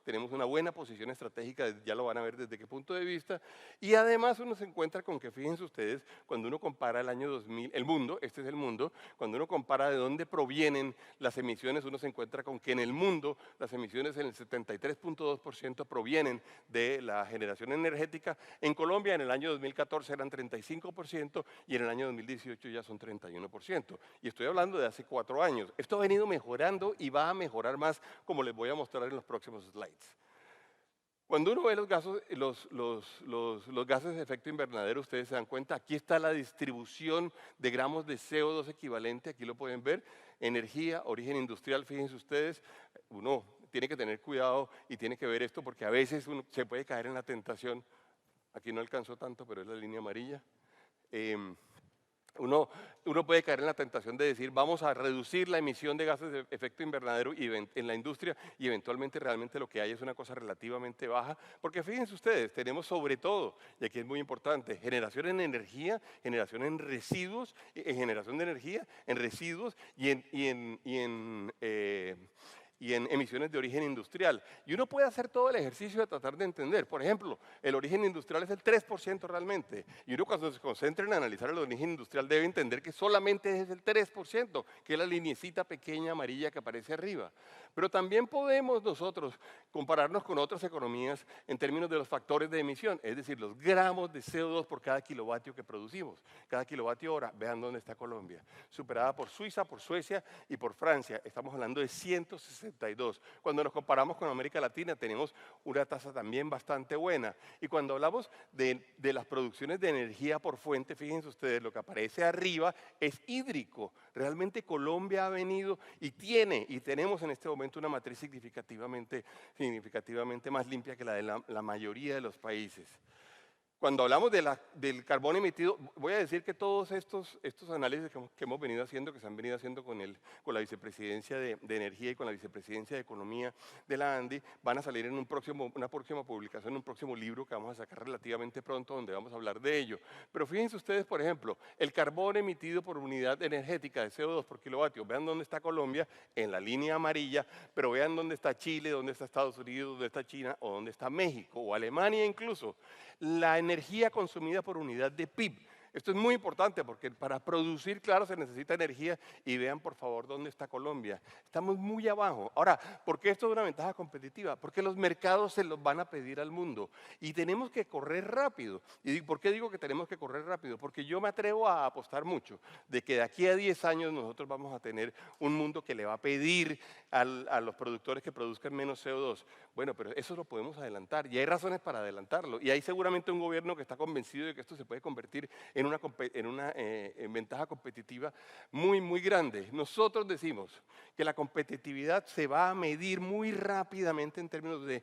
tenemos una buena posición estratégica, ya lo van a ver desde qué punto de vista, y además uno se encuentra con que, fíjense ustedes, cuando uno compara el año 2000, el mundo, este es el mundo, cuando uno compara de dónde provienen las emisiones, uno se encuentra con que en el mundo las emisiones en el 73.2% provienen de la generación energética. En Colombia en el año 2014 eran 35% y en el año 2018 ya son 31%. Y estoy hablando de hace 4 años. Esto ha venido mejorando y va a mejorar más, como les voy a mostrar en los próximos slides. Cuando uno ve los gases de efecto invernadero, ustedes se dan cuenta, aquí está la distribución de gramos de CO2 equivalente, aquí lo pueden ver, energía, origen industrial, fíjense ustedes, uno tiene que tener cuidado y tiene que ver esto porque a veces uno se puede caer en la tentación, aquí no alcanzó tanto, pero es la línea amarilla, Uno puede caer en la tentación de decir, vamos a reducir la emisión de gases de efecto invernadero en la industria y eventualmente realmente lo que hay es una cosa relativamente baja, porque fíjense ustedes, tenemos sobre todo, y aquí es muy importante, generación en energía, generación en residuos, en generación de energía, en residuos y en emisiones de origen industrial. Y uno puede hacer todo el ejercicio de tratar de entender. Por ejemplo, el origen industrial es el 3% realmente. Y uno cuando se concentra en analizar el origen industrial debe entender que solamente es el 3%, que es la linecita pequeña amarilla que aparece arriba. Pero también podemos nosotros compararnos con otras economías en términos de los factores de emisión, es decir, los gramos de CO2 por cada kilovatio que producimos. Cada kilovatio hora, vean dónde está Colombia, superada por Suiza, por Suecia y por Francia. Estamos hablando de 162. Cuando nos comparamos con América Latina tenemos una tasa también bastante buena. Y cuando hablamos de las producciones de energía por fuente, fíjense ustedes, lo que aparece arriba es hídrico. Realmente Colombia ha venido y tenemos en este momento una matriz significativamente más limpia que la de la mayoría de los países. Cuando hablamos del carbón emitido, voy a decir que todos estos análisis que hemos venido haciendo, que se han venido haciendo con la Vicepresidencia de Energía y con la Vicepresidencia de Economía de la ANDI, van a salir en una próxima publicación, en un próximo libro que vamos a sacar relativamente pronto, donde vamos a hablar de ello. Pero fíjense ustedes, por ejemplo, el carbón emitido por unidad energética de CO2 por kilovatio, vean dónde está Colombia, en la línea amarilla, pero vean dónde está Chile, dónde está Estados Unidos, dónde está China, o dónde está México, o Alemania incluso. La energía consumida por unidad de PIB. Esto es muy importante porque para producir, claro, se necesita energía y vean por favor dónde está Colombia. Estamos muy abajo. Ahora, ¿por qué esto es una ventaja competitiva? Porque los mercados se los van a pedir al mundo y tenemos que correr rápido. ¿Y por qué digo que tenemos que correr rápido? Porque yo me atrevo a apostar mucho de que de aquí a 10 años nosotros vamos a tener un mundo que le va a pedir a los productores que produzcan menos CO2. Bueno, pero eso lo podemos adelantar y hay razones para adelantarlo. Y hay seguramente un gobierno que está convencido de que esto se puede convertir en una ventaja competitiva muy, muy grande. Nosotros decimos que la competitividad se va a medir muy rápidamente en términos de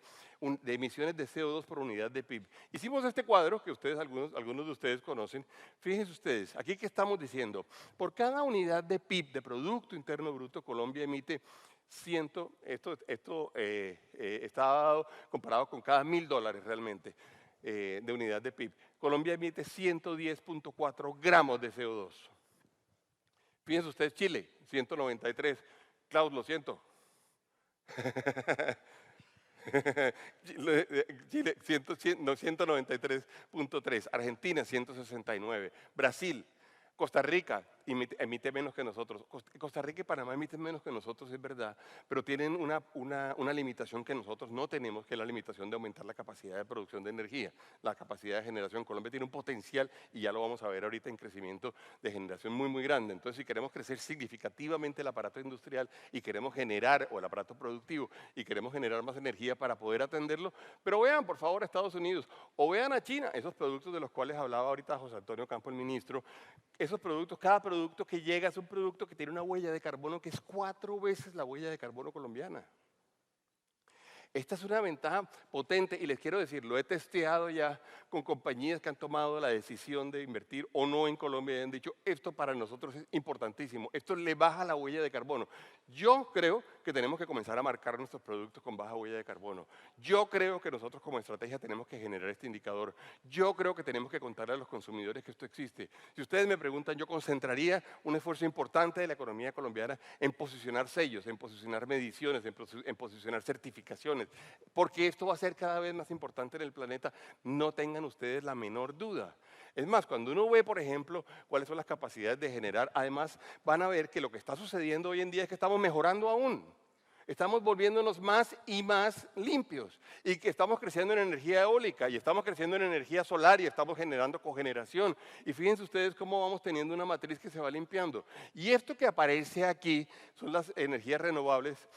emisiones de CO2 por unidad de PIB. Hicimos este cuadro que algunos de ustedes conocen. Fíjense ustedes, aquí que estamos diciendo, por cada unidad de PIB, de Producto Interno Bruto, Colombia emite esto está dado comparado con cada $1.000 realmente de unidad de PIB. Colombia emite 110.4 gramos de CO2. Fíjense ustedes, Chile, 193. Klaus, lo siento. Chile, 193.3. Argentina, 169. Brasil, Costa Rica emite menos que nosotros. Costa Rica y Panamá emiten menos que nosotros, es verdad, pero tienen una limitación que nosotros no tenemos, que es la limitación de aumentar la capacidad de producción de energía, la capacidad de generación. Colombia tiene un potencial, y ya lo vamos a ver ahorita, en crecimiento de generación muy, muy grande. Entonces, si queremos crecer significativamente el aparato industrial y queremos generar, o el aparato productivo, y queremos generar más energía para poder atenderlo, pero vean, por favor, a Estados Unidos, o vean a China, esos productos de los cuales hablaba ahorita José Antonio Campo, el ministro. Esos productos, cada producto que llega es un producto que tiene una huella de carbono que es 4 veces la huella de carbono colombiana. Esta es una ventaja potente y les quiero decir, lo he testeado ya con compañías que han tomado la decisión de invertir o no en Colombia y han dicho, esto para nosotros es importantísimo, esto le baja la huella de carbono. Yo creo que tenemos que comenzar a marcar nuestros productos con baja huella de carbono. Yo creo que nosotros como estrategia tenemos que generar este indicador. Yo creo que tenemos que contarle a los consumidores que esto existe. Si ustedes me preguntan, yo concentraría un esfuerzo importante de la economía colombiana en posicionar sellos, en posicionar mediciones, en posicionar certificaciones, porque esto va a ser cada vez más importante en el planeta, no tengan ustedes la menor duda. Es más, cuando uno ve, por ejemplo, cuáles son las capacidades de generar, además van a ver que lo que está sucediendo hoy en día es que estamos mejorando aún. Estamos volviéndonos más y más limpios y que estamos creciendo en energía eólica y estamos creciendo en energía solar y estamos generando cogeneración. Y fíjense ustedes cómo vamos teniendo una matriz que se va limpiando. Y esto que aparece aquí son las energías renovables.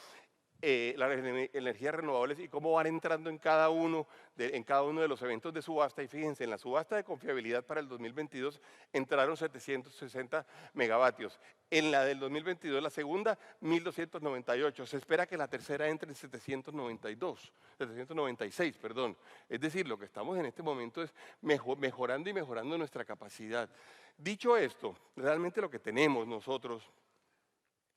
las energías renovables y cómo van entrando en cada uno de los eventos de subasta. Y fíjense, en la subasta de confiabilidad para el 2022 entraron 760 megavatios. En la del 2022, la segunda, 1.298. Se espera que la tercera entre en 796, perdón. Es decir, lo que estamos en este momento es mejorando y mejorando nuestra capacidad. Dicho esto, realmente lo que tenemos nosotros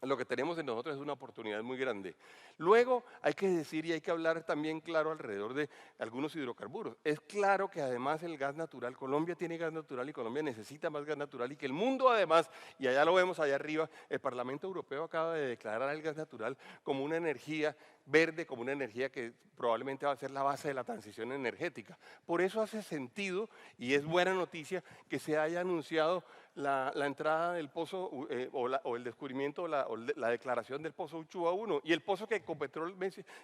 es una oportunidad muy grande. Luego hay que decir y hay que hablar también claro alrededor de algunos hidrocarburos. Es claro que además el gas natural, Colombia tiene gas natural y Colombia necesita más gas natural y que el mundo además, y allá lo vemos allá arriba, el Parlamento Europeo acaba de declarar el gas natural como una energía verde, como una energía que probablemente va a ser la base de la transición energética. Por eso hace sentido y es buena noticia que se haya anunciado la entrada del pozo o el descubrimiento o la declaración del pozo Uchuva 1 y el pozo que Ecopetrol,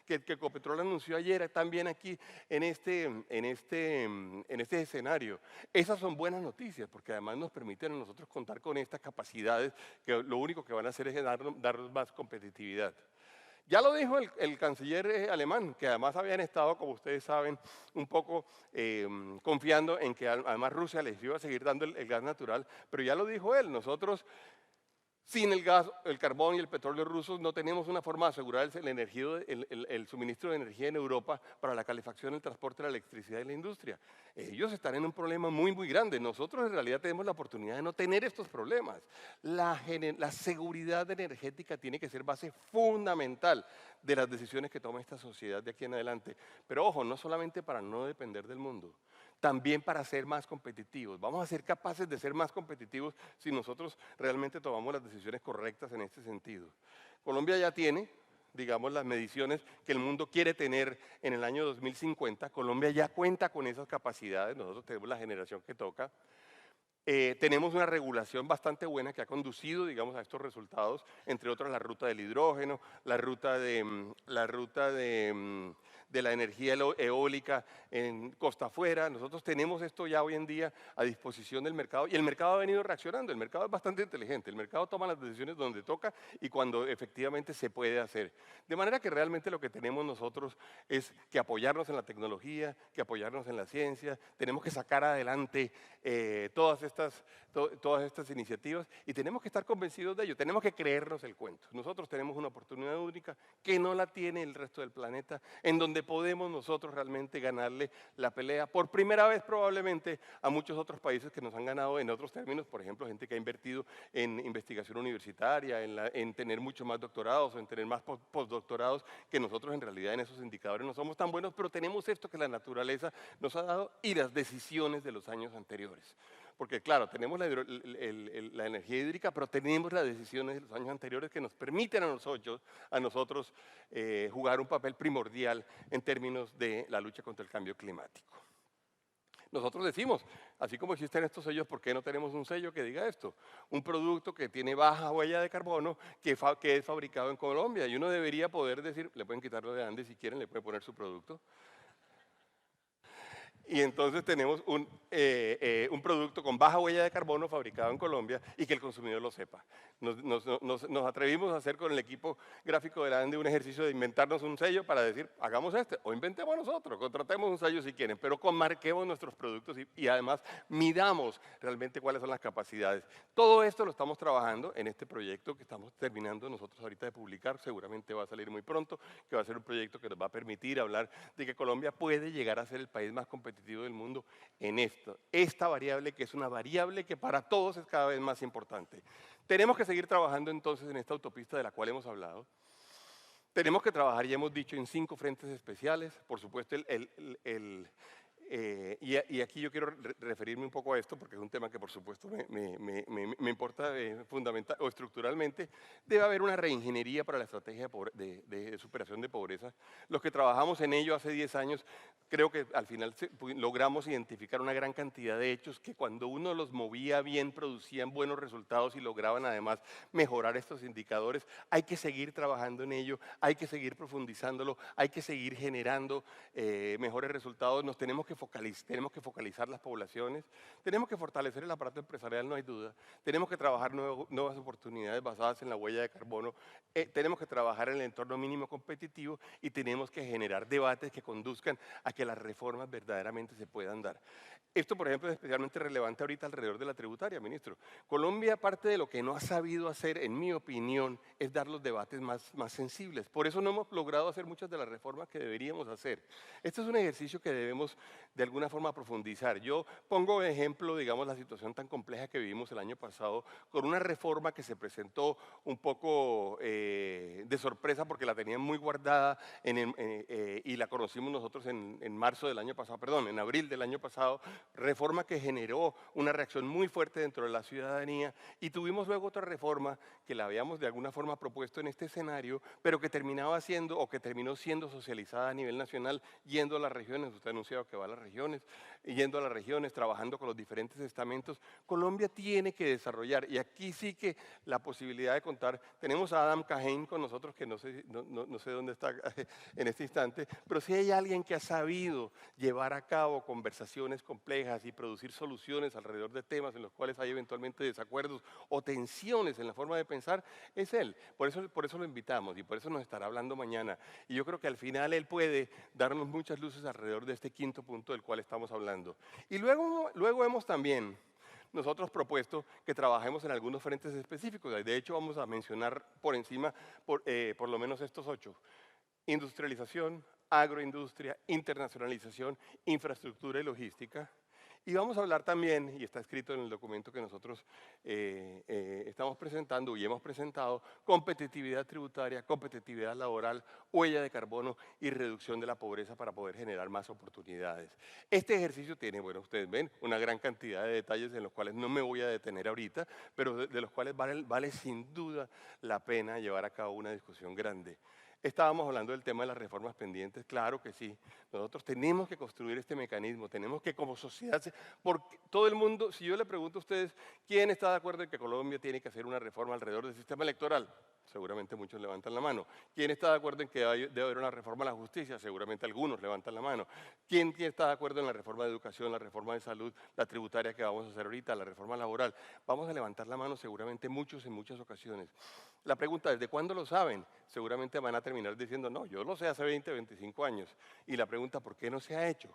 Ecopetrol anunció ayer también aquí en este escenario. Esas son buenas noticias porque además nos permiten a nosotros contar con estas capacidades que lo único que van a hacer es darnos más competitividad. Ya lo dijo el canciller alemán, que además habían estado, como ustedes saben, un poco confiando en que además Rusia les iba a seguir dando el gas natural, pero ya lo dijo él, nosotros sin el gas, el carbón y el petróleo rusos no tenemos una forma de asegurar el suministro de energía en Europa para la calefacción, el transporte, la electricidad y la industria. Ellos están en un problema muy, muy grande. Nosotros en realidad tenemos la oportunidad de no tener estos problemas. La seguridad energética tiene que ser base fundamental de las decisiones que toma esta sociedad de aquí en adelante. Pero ojo, no solamente para no depender del mundo, también para ser más competitivos. Vamos a ser capaces de ser más competitivos si nosotros realmente tomamos las decisiones correctas en este sentido. Colombia ya tiene, digamos, las mediciones que el mundo quiere tener en el año 2050. Colombia ya cuenta con esas capacidades, nosotros tenemos la generación que toca. Tenemos una regulación bastante buena que ha conducido, digamos, a estos resultados, entre otras la ruta del hidrógeno, la ruta de la energía eólica en costa afuera. Nosotros tenemos esto ya hoy en día a disposición del mercado y el mercado ha venido reaccionando. El mercado es bastante inteligente, el mercado toma las decisiones donde toca y cuando efectivamente se puede hacer. De manera que realmente lo que tenemos nosotros es que apoyarnos en la tecnología, que apoyarnos en la ciencia, tenemos que sacar adelante todas estas iniciativas y tenemos que estar convencidos de ello, tenemos que creernos el cuento. Nosotros tenemos una oportunidad única que no la tiene el resto del planeta, en donde podemos nosotros realmente ganarle la pelea por primera vez probablemente a muchos otros países que nos han ganado en otros términos, por ejemplo, gente que ha invertido en investigación universitaria, en tener mucho más doctorados, en tener más postdoctorados, que nosotros en realidad en esos indicadores no somos tan buenos, pero tenemos esto que la naturaleza nos ha dado y las decisiones de los años anteriores. Porque claro, tenemos la energía hídrica, pero tenemos las decisiones de los años anteriores que nos permiten a nosotros jugar un papel primordial en términos de la lucha contra el cambio climático. Nosotros decimos, así como existen estos sellos, ¿por qué no tenemos un sello que diga esto? Un producto que tiene baja huella de carbono, que es fabricado en Colombia. Y uno debería poder decir, le pueden quitarlo de Andes si quieren, le pueden poner su producto. Y entonces tenemos un producto con baja huella de carbono fabricado en Colombia y que el consumidor lo sepa. Nos atrevimos a hacer con el equipo gráfico de la ANDE un ejercicio de inventarnos un sello para decir, hagamos este, o inventemos nosotros, contratemos un sello si quieren, pero marquemos nuestros productos y además midamos realmente cuáles son las capacidades. Todo esto lo estamos trabajando en este proyecto que estamos terminando nosotros ahorita de publicar, seguramente va a salir muy pronto, que va a ser un proyecto que nos va a permitir hablar de que Colombia puede llegar a ser el país más competitivo del mundo en esta variable que es una variable que para todos es cada vez más importante. Tenemos que seguir trabajando entonces en esta autopista de la cual hemos hablado. Tenemos que trabajar, ya hemos dicho, en 5 frentes especiales. Por supuesto, y aquí yo quiero referirme un poco a esto porque es un tema que por supuesto me importa fundamental o estructuralmente. Debe haber una reingeniería para la estrategia de superación de pobreza. Los que trabajamos en ello hace 10 años, creo que al final logramos identificar una gran cantidad de hechos que cuando uno los movía bien producían buenos resultados y lograban además mejorar estos indicadores. Hay que seguir trabajando en ello, hay que seguir profundizándolo, hay que seguir generando mejores resultados. Nos tenemos que tenemos que focalizar las poblaciones, tenemos que fortalecer el aparato empresarial, no hay duda, tenemos que trabajar nuevas oportunidades basadas en la huella de carbono, tenemos que trabajar en el entorno mínimo competitivo y tenemos que generar debates que conduzcan a que las reformas verdaderamente se puedan dar. Esto, por ejemplo, es especialmente relevante ahorita alrededor de la tributaria, ministro. Colombia, parte de lo que no ha sabido hacer, en mi opinión, es dar los debates más sensibles. Por eso no hemos logrado hacer muchas de las reformas que deberíamos hacer. Este es un ejercicio que debemos, de alguna forma, profundizar. Yo pongo de ejemplo, digamos, la situación tan compleja que vivimos el año pasado, con una reforma que se presentó un poco de sorpresa, porque la tenían muy guardada y la conocimos nosotros en marzo del año pasado, perdón, en abril del año pasado, reforma que generó una reacción muy fuerte dentro de la ciudadanía, y tuvimos luego otra reforma que la habíamos de alguna forma propuesto en este escenario, pero que terminaba siendo o que terminó siendo socializada a nivel nacional, yendo a las regiones. Usted ha anunciado que va a las regiones, yendo a las regiones, trabajando con los diferentes estamentos. Colombia tiene que desarrollar, y aquí sí que la posibilidad de contar, tenemos a Adam Cajain con nosotros, que no sé dónde está en este instante, pero si hay alguien que ha sabido llevar a cabo conversaciones complejas y producir soluciones alrededor de temas en los cuales hay eventualmente desacuerdos o tensiones en la forma de pensar, es él. Por eso lo invitamos y por eso nos estará hablando mañana. Y yo creo que al final él puede darnos muchas luces alrededor de este quinto punto del cual estamos hablando. Y luego hemos también nosotros propuesto que trabajemos en algunos frentes específicos. De hecho, vamos a mencionar por encima por lo menos estos 8. Industrialización, agroindustria, internacionalización, infraestructura y logística. Y vamos a hablar también, y está escrito en el documento que nosotros estamos presentando y hemos presentado, competitividad tributaria, competitividad laboral, huella de carbono y reducción de la pobreza para poder generar más oportunidades. Este ejercicio tiene, bueno, ustedes ven, una gran cantidad de detalles en los cuales no me voy a detener ahorita, pero de los cuales vale sin duda la pena llevar a cabo una discusión grande. Estábamos hablando del tema de las reformas pendientes, claro que sí. Nosotros tenemos que construir este mecanismo, tenemos que como sociedad, porque todo el mundo, si yo le pregunto a ustedes, ¿quién está de acuerdo en que Colombia tiene que hacer una reforma alrededor del sistema electoral? Seguramente muchos levantan la mano. ¿Quién está de acuerdo en que debe haber una reforma a la justicia? Seguramente algunos levantan la mano. ¿Quién está de acuerdo en la reforma de educación, la reforma de salud, la tributaria que vamos a hacer ahorita, la reforma laboral? Vamos a levantar la mano seguramente muchos en muchas ocasiones. La pregunta, ¿desde cuándo lo saben? Seguramente van a terminar diciendo, no, yo lo sé hace 20, 25 años. Y la pregunta, ¿por qué no se ha hecho?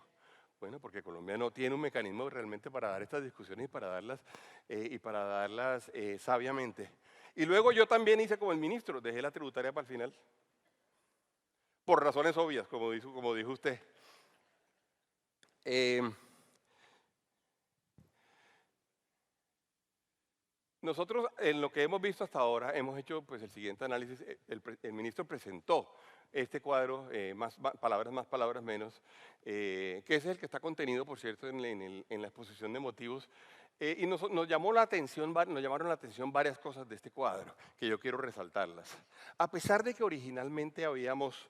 Bueno, porque Colombia no tiene un mecanismo realmente para dar estas discusiones y para darlas sabiamente. Y luego yo también hice como el ministro, dejé la tributaria para el final, por razones obvias, como dijo usted. Nosotros, en lo que hemos visto hasta ahora, hemos hecho pues, el siguiente análisis. El ministro presentó este cuadro, palabras más, palabras menos, que es el que está contenido, por cierto, en la exposición de motivos. Y nos llamaron la atención varias cosas de este cuadro, que yo quiero resaltarlas. A pesar de que originalmente habíamos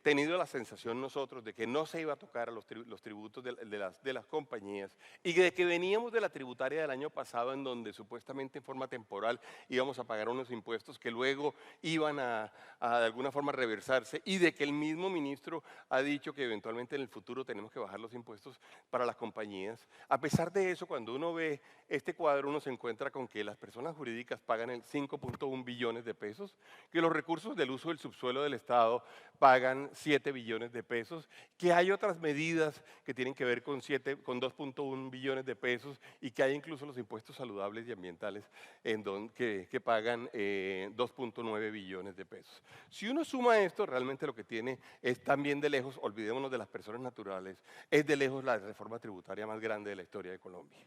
tenido la sensación nosotros de que no se iba a tocar a los tributos de las compañías y de que veníamos de la tributaria del año pasado en donde supuestamente en forma temporal íbamos a pagar unos impuestos que luego iban a de alguna forma reversarse, y de que el mismo ministro ha dicho que eventualmente en el futuro tenemos que bajar los impuestos para las compañías. A pesar de eso, cuando uno ve este cuadro, uno se encuentra con que las personas jurídicas pagan el 5.1 billones de pesos, que los recursos del uso del subsuelo del Estado pagan 7 billones de pesos, que hay otras medidas que tienen que ver con 2.1 billones de pesos, y que hay incluso los impuestos saludables y ambientales que pagan 2.9 billones de pesos. Si uno suma esto, realmente lo que tiene es también de lejos, olvidémonos de las personas naturales, es de lejos la reforma tributaria más grande de la historia de Colombia,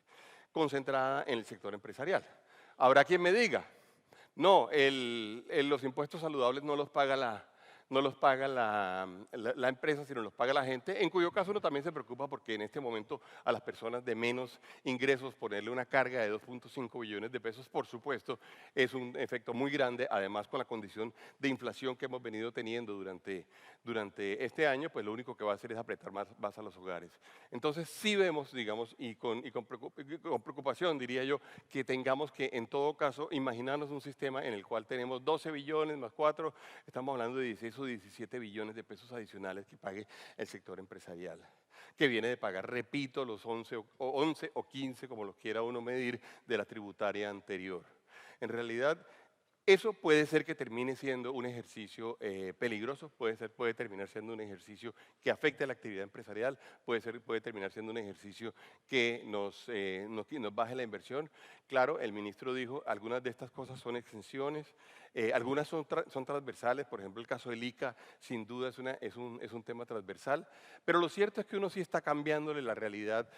concentrada en el sector empresarial. Habrá quien me diga, no, los impuestos saludables no los paga la empresa, sino los paga la gente, en cuyo caso uno también se preocupa porque en este momento a las personas de menos ingresos ponerle una carga de 2.5 billones de pesos, por supuesto, es un efecto muy grande, además con la condición de inflación que hemos venido teniendo durante este año, pues lo único que va a hacer es apretar más a los hogares. Entonces sí vemos, digamos, y con preocupación diría yo, que tengamos que en todo caso imaginarnos un sistema en el cual tenemos 12 billones más 4, estamos hablando de 16 esos 17 billones de pesos adicionales que pague el sector empresarial, que viene de pagar, repito, los 11 o 15, como los quiera uno medir, de la tributaria anterior. En realidad, eso puede ser que termine siendo un ejercicio peligroso, puede terminar siendo un ejercicio que afecte a la actividad empresarial, puede terminar siendo un ejercicio que nos baje la inversión. Claro, el ministro dijo, algunas de estas cosas son exenciones, algunas son transversales, por ejemplo, el caso del ICA, sin duda es un tema transversal, pero lo cierto es que uno sí está cambiándole la realidad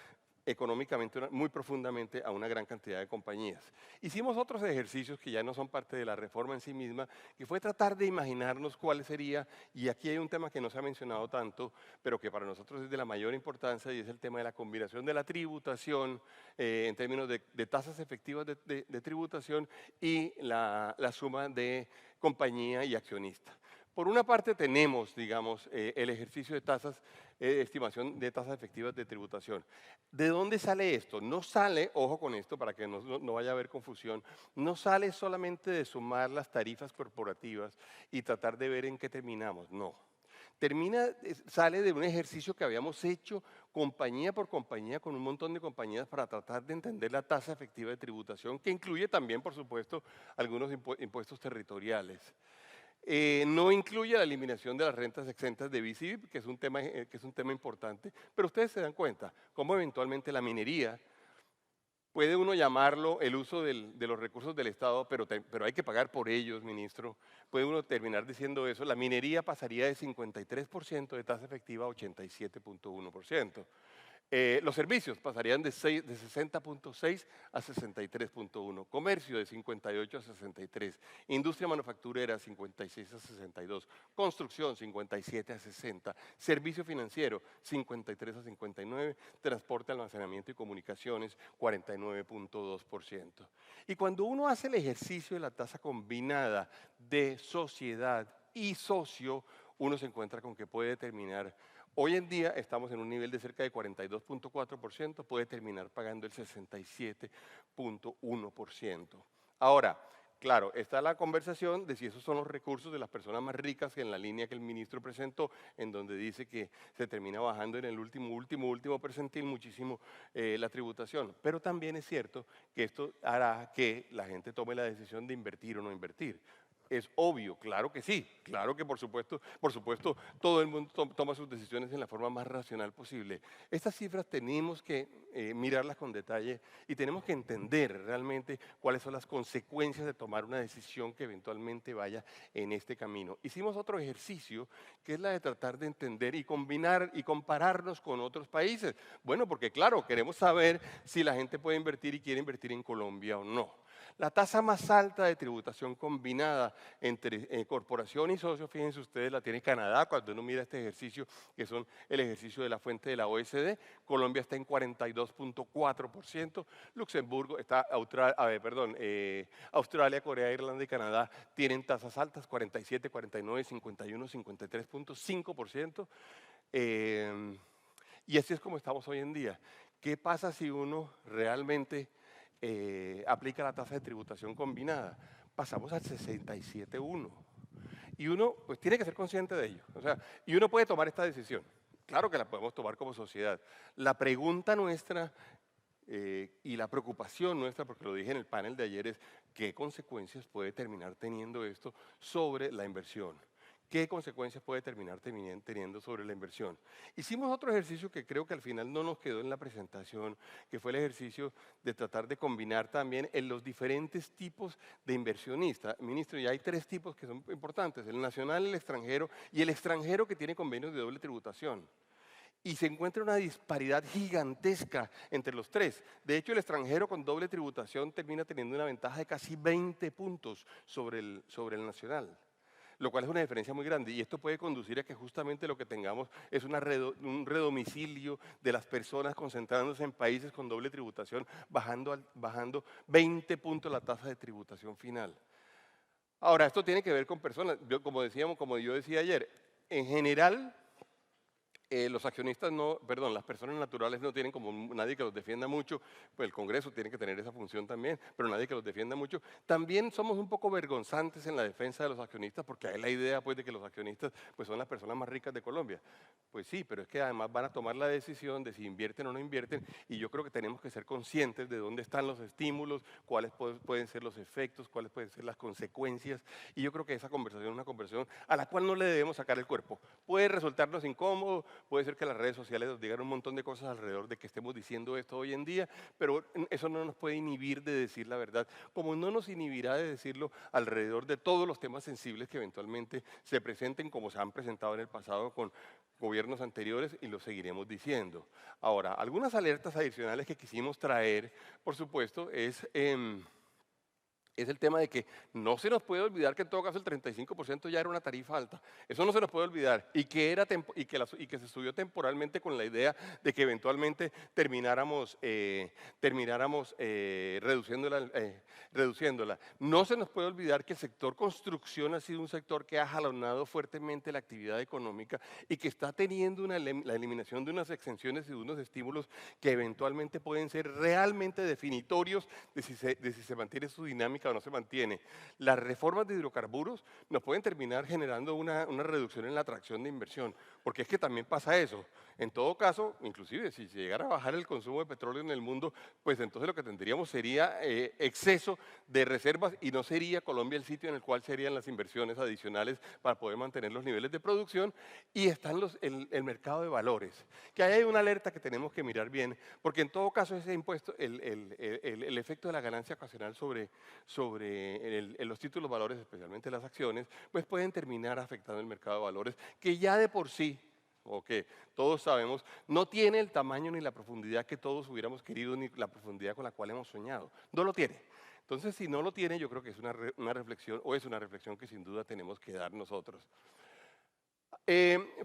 económicamente muy profundamente a una gran cantidad de compañías. Hicimos otros ejercicios que ya no son parte de la reforma en sí misma, que fue tratar de imaginarnos cuál sería, y aquí hay un tema que no se ha mencionado tanto, pero que para nosotros es de la mayor importancia, y es el tema de la combinación de la tributación en términos de tasas efectivas de tributación y la suma de compañía y accionista. Por una parte tenemos, digamos, el ejercicio de tasas, estimación de tasas efectivas de tributación. ¿De dónde sale esto? No sale, ojo con esto para que no vaya a haber confusión, no sale solamente de sumar las tarifas corporativas y tratar de ver en qué terminamos, no. Sale de un ejercicio que habíamos hecho compañía por compañía con un montón de compañías para tratar de entender la tasa efectiva de tributación, que incluye también, por supuesto, algunos impuestos territoriales. No incluye la eliminación de las rentas exentas de BCB, que es un tema importante, pero ustedes se dan cuenta cómo eventualmente la minería, puede uno llamarlo el uso de los recursos del Estado, pero hay que pagar por ellos, ministro. Puede uno terminar diciendo eso. La minería pasaría de 53% de tasa efectiva a 87.1%. Los servicios pasarían de 60.6 a 63.1. Comercio de 58 a 63. Industria manufacturera 56 a 62. Construcción 57 a 60. Servicio financiero 53 a 59. Transporte, almacenamiento y comunicaciones 49.2%. Y cuando uno hace el ejercicio de la tasa combinada de sociedad y socio, uno se encuentra con que puede determinar. Hoy en día estamos en un nivel de cerca de 42.4%, puede terminar pagando el 67.1%. Ahora, claro, está la conversación de si esos son los recursos de las personas más ricas, en la línea que el ministro presentó, en donde dice que se termina bajando en el último percentil muchísimo la tributación. Pero también es cierto que esto hará que la gente tome la decisión de invertir o no invertir. Es obvio, claro que sí, claro que por supuesto todo el mundo toma sus decisiones en la forma más racional posible. Estas cifras tenemos que mirarlas con detalle y tenemos que entender realmente cuáles son las consecuencias de tomar una decisión que eventualmente vaya en este camino. Hicimos otro ejercicio que es la de tratar de entender y combinar y compararnos con otros países. Bueno, porque claro, queremos saber si la gente puede invertir y quiere invertir en Colombia o no. La tasa más alta de tributación combinada entre corporación y socio, fíjense ustedes, la tiene Canadá cuando uno mira este ejercicio, que son el ejercicio de la fuente de la OECD. Colombia está en 42.4%, Luxemburgo está, Australia, Corea, Irlanda y Canadá tienen tasas altas, 47, 49, 51, 53.5%. Y así es como estamos hoy en día. ¿Qué pasa si uno realmente aplica la tasa de tributación combinada? Pasamos al 67.1. Y uno pues tiene que ser consciente de ello. O sea, y uno puede tomar esta decisión. Claro que la podemos tomar como sociedad. La pregunta nuestra y la preocupación nuestra, porque lo dije en el panel de ayer, es qué consecuencias puede terminar teniendo esto sobre la inversión. ¿Qué consecuencias puede terminar teniendo sobre la inversión? Hicimos otro ejercicio que creo que al final no nos quedó en la presentación, que fue el ejercicio de tratar de combinar también en los diferentes tipos de inversionista. Ministro, ya hay 3 tipos que son importantes, el nacional, el extranjero y el extranjero que tiene convenios de doble tributación. Y se encuentra una disparidad gigantesca entre los 3. De hecho, el extranjero con doble tributación termina teniendo una ventaja de casi 20 puntos sobre el nacional, lo cual es una diferencia muy grande. Y esto puede conducir a que justamente lo que tengamos es un redomicilio de las personas concentrándose en países con doble tributación, bajando 20 puntos la tasa de tributación final. Ahora, esto tiene que ver con personas, como yo decía ayer, en general, los accionistas no, perdón, las personas naturales no tienen como nadie que los defienda mucho, pues el Congreso tiene que tener esa función también, pero nadie que los defienda mucho. También somos un poco vergonzantes en la defensa de los accionistas, porque hay la idea pues de que los accionistas pues son las personas más ricas de Colombia. Pues sí, pero es que además van a tomar la decisión de si invierten o no invierten, y yo creo que tenemos que ser conscientes de dónde están los estímulos, cuáles pueden ser los efectos, cuáles pueden ser las consecuencias, y yo creo que esa conversación es una conversación a la cual no le debemos sacar el cuerpo. Puede resultarnos incómodo, puede ser que las redes sociales nos digan un montón de cosas alrededor de que estemos diciendo esto hoy en día, pero eso no nos puede inhibir de decir la verdad, como no nos inhibirá de decirlo alrededor de todos los temas sensibles que eventualmente se presenten, como se han presentado en el pasado con gobiernos anteriores, y lo seguiremos diciendo. Ahora, algunas alertas adicionales que quisimos traer, por supuesto, es el tema de que no se nos puede olvidar que en todo caso el 35% ya era una tarifa alta. Eso no se nos puede olvidar. Y que, y que se subió temporalmente con la idea de que eventualmente termináramos reduciéndola, reduciéndola. No se nos puede olvidar que el sector construcción ha sido un sector que ha jalonado fuertemente la actividad económica y que está teniendo la eliminación de unas exenciones y de unos estímulos que eventualmente pueden ser realmente definitorios de si se mantiene su dinámica o no se mantiene. Las reformas de hidrocarburos nos pueden terminar generando una reducción en la atracción de inversión, porque es que también pasa eso. En todo caso, inclusive si se llegara a bajar el consumo de petróleo en el mundo, pues entonces lo que tendríamos sería exceso de reservas, y no sería Colombia el sitio en el cual serían las inversiones adicionales para poder mantener los niveles de producción. Y está el mercado de valores, que ahí hay una alerta que tenemos que mirar bien, porque en todo caso ese impuesto, el efecto de la ganancia ocasional sobre los títulos valores, especialmente las acciones, pues pueden terminar afectando el mercado de valores, que ya de por sí, o que todos sabemos, no tiene el tamaño ni la profundidad que todos hubiéramos querido, ni la profundidad con la cual hemos soñado. No lo tiene. Entonces, si no lo tiene, yo creo que es una reflexión, o es una reflexión que sin duda tenemos que dar nosotros.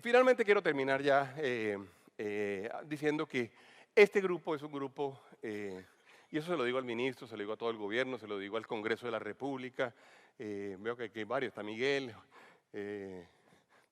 Finalmente quiero terminar ya diciendo que este grupo es un grupo, y eso se lo digo al ministro, se lo digo a todo el gobierno, se lo digo al Congreso de la República, veo que aquí hay varios, está Miguel,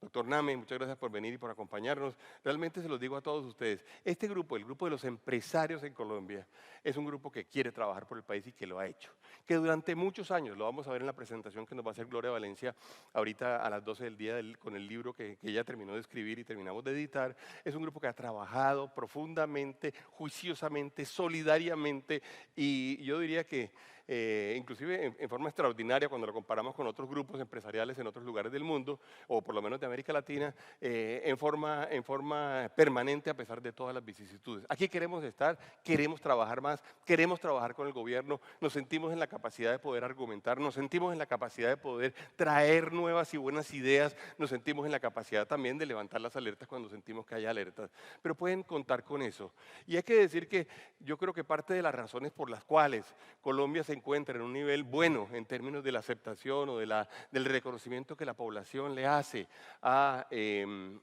doctor Name, muchas gracias por venir y por acompañarnos. Realmente se los digo a todos ustedes. Este grupo, el grupo de los empresarios en Colombia, es un grupo que quiere trabajar por el país y que lo ha hecho. Que durante muchos años, lo vamos a ver en la presentación que nos va a hacer Gloria Valencia ahorita a las 12 del día con el libro que ella terminó de escribir y terminamos de editar, es un grupo que ha trabajado profundamente, juiciosamente, solidariamente, y yo diría que inclusive en forma extraordinaria cuando lo comparamos con otros grupos empresariales en otros lugares del mundo, o por lo menos de América Latina, en forma permanente a pesar de todas las vicisitudes. Aquí queremos estar, queremos trabajar más, queremos trabajar con el gobierno, nos sentimos en la capacidad de poder argumentar, nos sentimos en la capacidad de poder traer nuevas y buenas ideas, nos sentimos en la capacidad también de levantar las alertas cuando sentimos que hay alertas, pero pueden contar con eso. Y hay que decir que yo creo que parte de las razones por las cuales Colombia se encuentra en un nivel bueno en términos de la aceptación o del reconocimiento que la población le hace en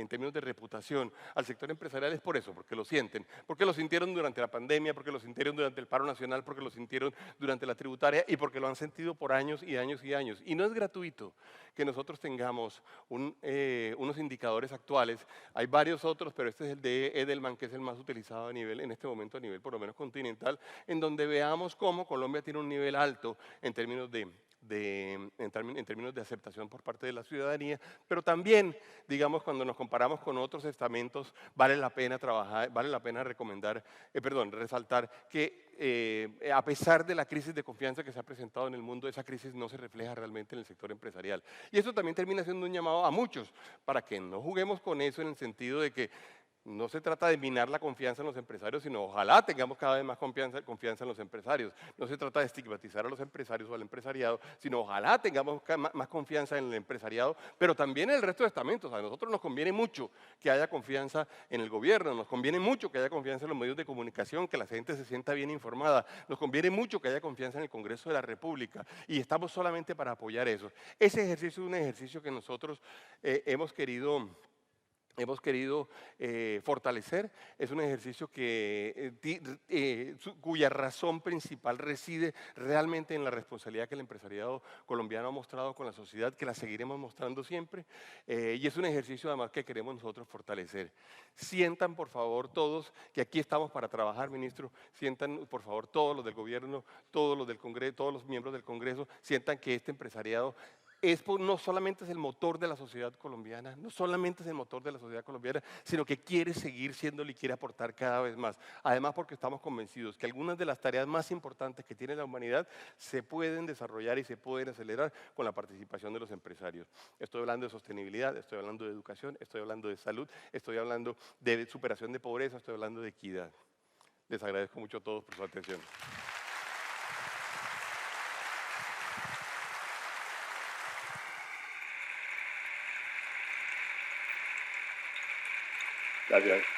términos de reputación al sector empresarial es por eso, porque lo sienten, porque lo sintieron durante la pandemia, porque lo sintieron durante el paro nacional, porque lo sintieron durante la tributaria y porque lo han sentido por años y años y años. Y no es gratuito que nosotros tengamos unos indicadores actuales. Hay varios otros, pero este es el de Edelman, que es el más utilizado en este momento a nivel por lo menos continental, en donde veamos cómo Colombia tiene un nivel alto en términos en términos de aceptación por parte de la ciudadanía, pero también, digamos, cuando nos comparamos con otros estamentos, vale la pena trabajar, vale la pena resaltar que a pesar de la crisis de confianza que se ha presentado en el mundo, esa crisis no se refleja realmente en el sector empresarial. Y eso también termina siendo un llamado a muchos, para que no juguemos con eso en el sentido de que no se trata de minar la confianza en los empresarios, sino ojalá tengamos cada vez más confianza en los empresarios. No se trata de estigmatizar a los empresarios o al empresariado, sino ojalá tengamos más confianza en el empresariado, pero también en el resto de estamentos. A nosotros nos conviene mucho que haya confianza en el gobierno, nos conviene mucho que haya confianza en los medios de comunicación, que la gente se sienta bien informada, nos conviene mucho que haya confianza en el Congreso de la República, y estamos solamente para apoyar eso. Ese ejercicio es un ejercicio que nosotros hemos querido hemos querido fortalecer. Es un ejercicio cuya razón principal reside realmente en la responsabilidad que el empresariado colombiano ha mostrado con la sociedad, que la seguiremos mostrando siempre, y es un ejercicio además que queremos nosotros fortalecer. Sientan por favor todos que aquí estamos para trabajar, ministro, sientan por favor todos los del gobierno, todos los del Congreso, todos los miembros del Congreso, sientan que este empresariado no solamente es el motor de la sociedad colombiana, no solamente es el motor de la sociedad colombiana, sino que quiere seguir siéndolo y quiere aportar cada vez más. Además, porque estamos convencidos que algunas de las tareas más importantes que tiene la humanidad se pueden desarrollar y se pueden acelerar con la participación de los empresarios. Estoy hablando de sostenibilidad, estoy hablando de educación, estoy hablando de salud, estoy hablando de superación de pobreza, estoy hablando de equidad. Les agradezco mucho a todos por su atención. Gracias.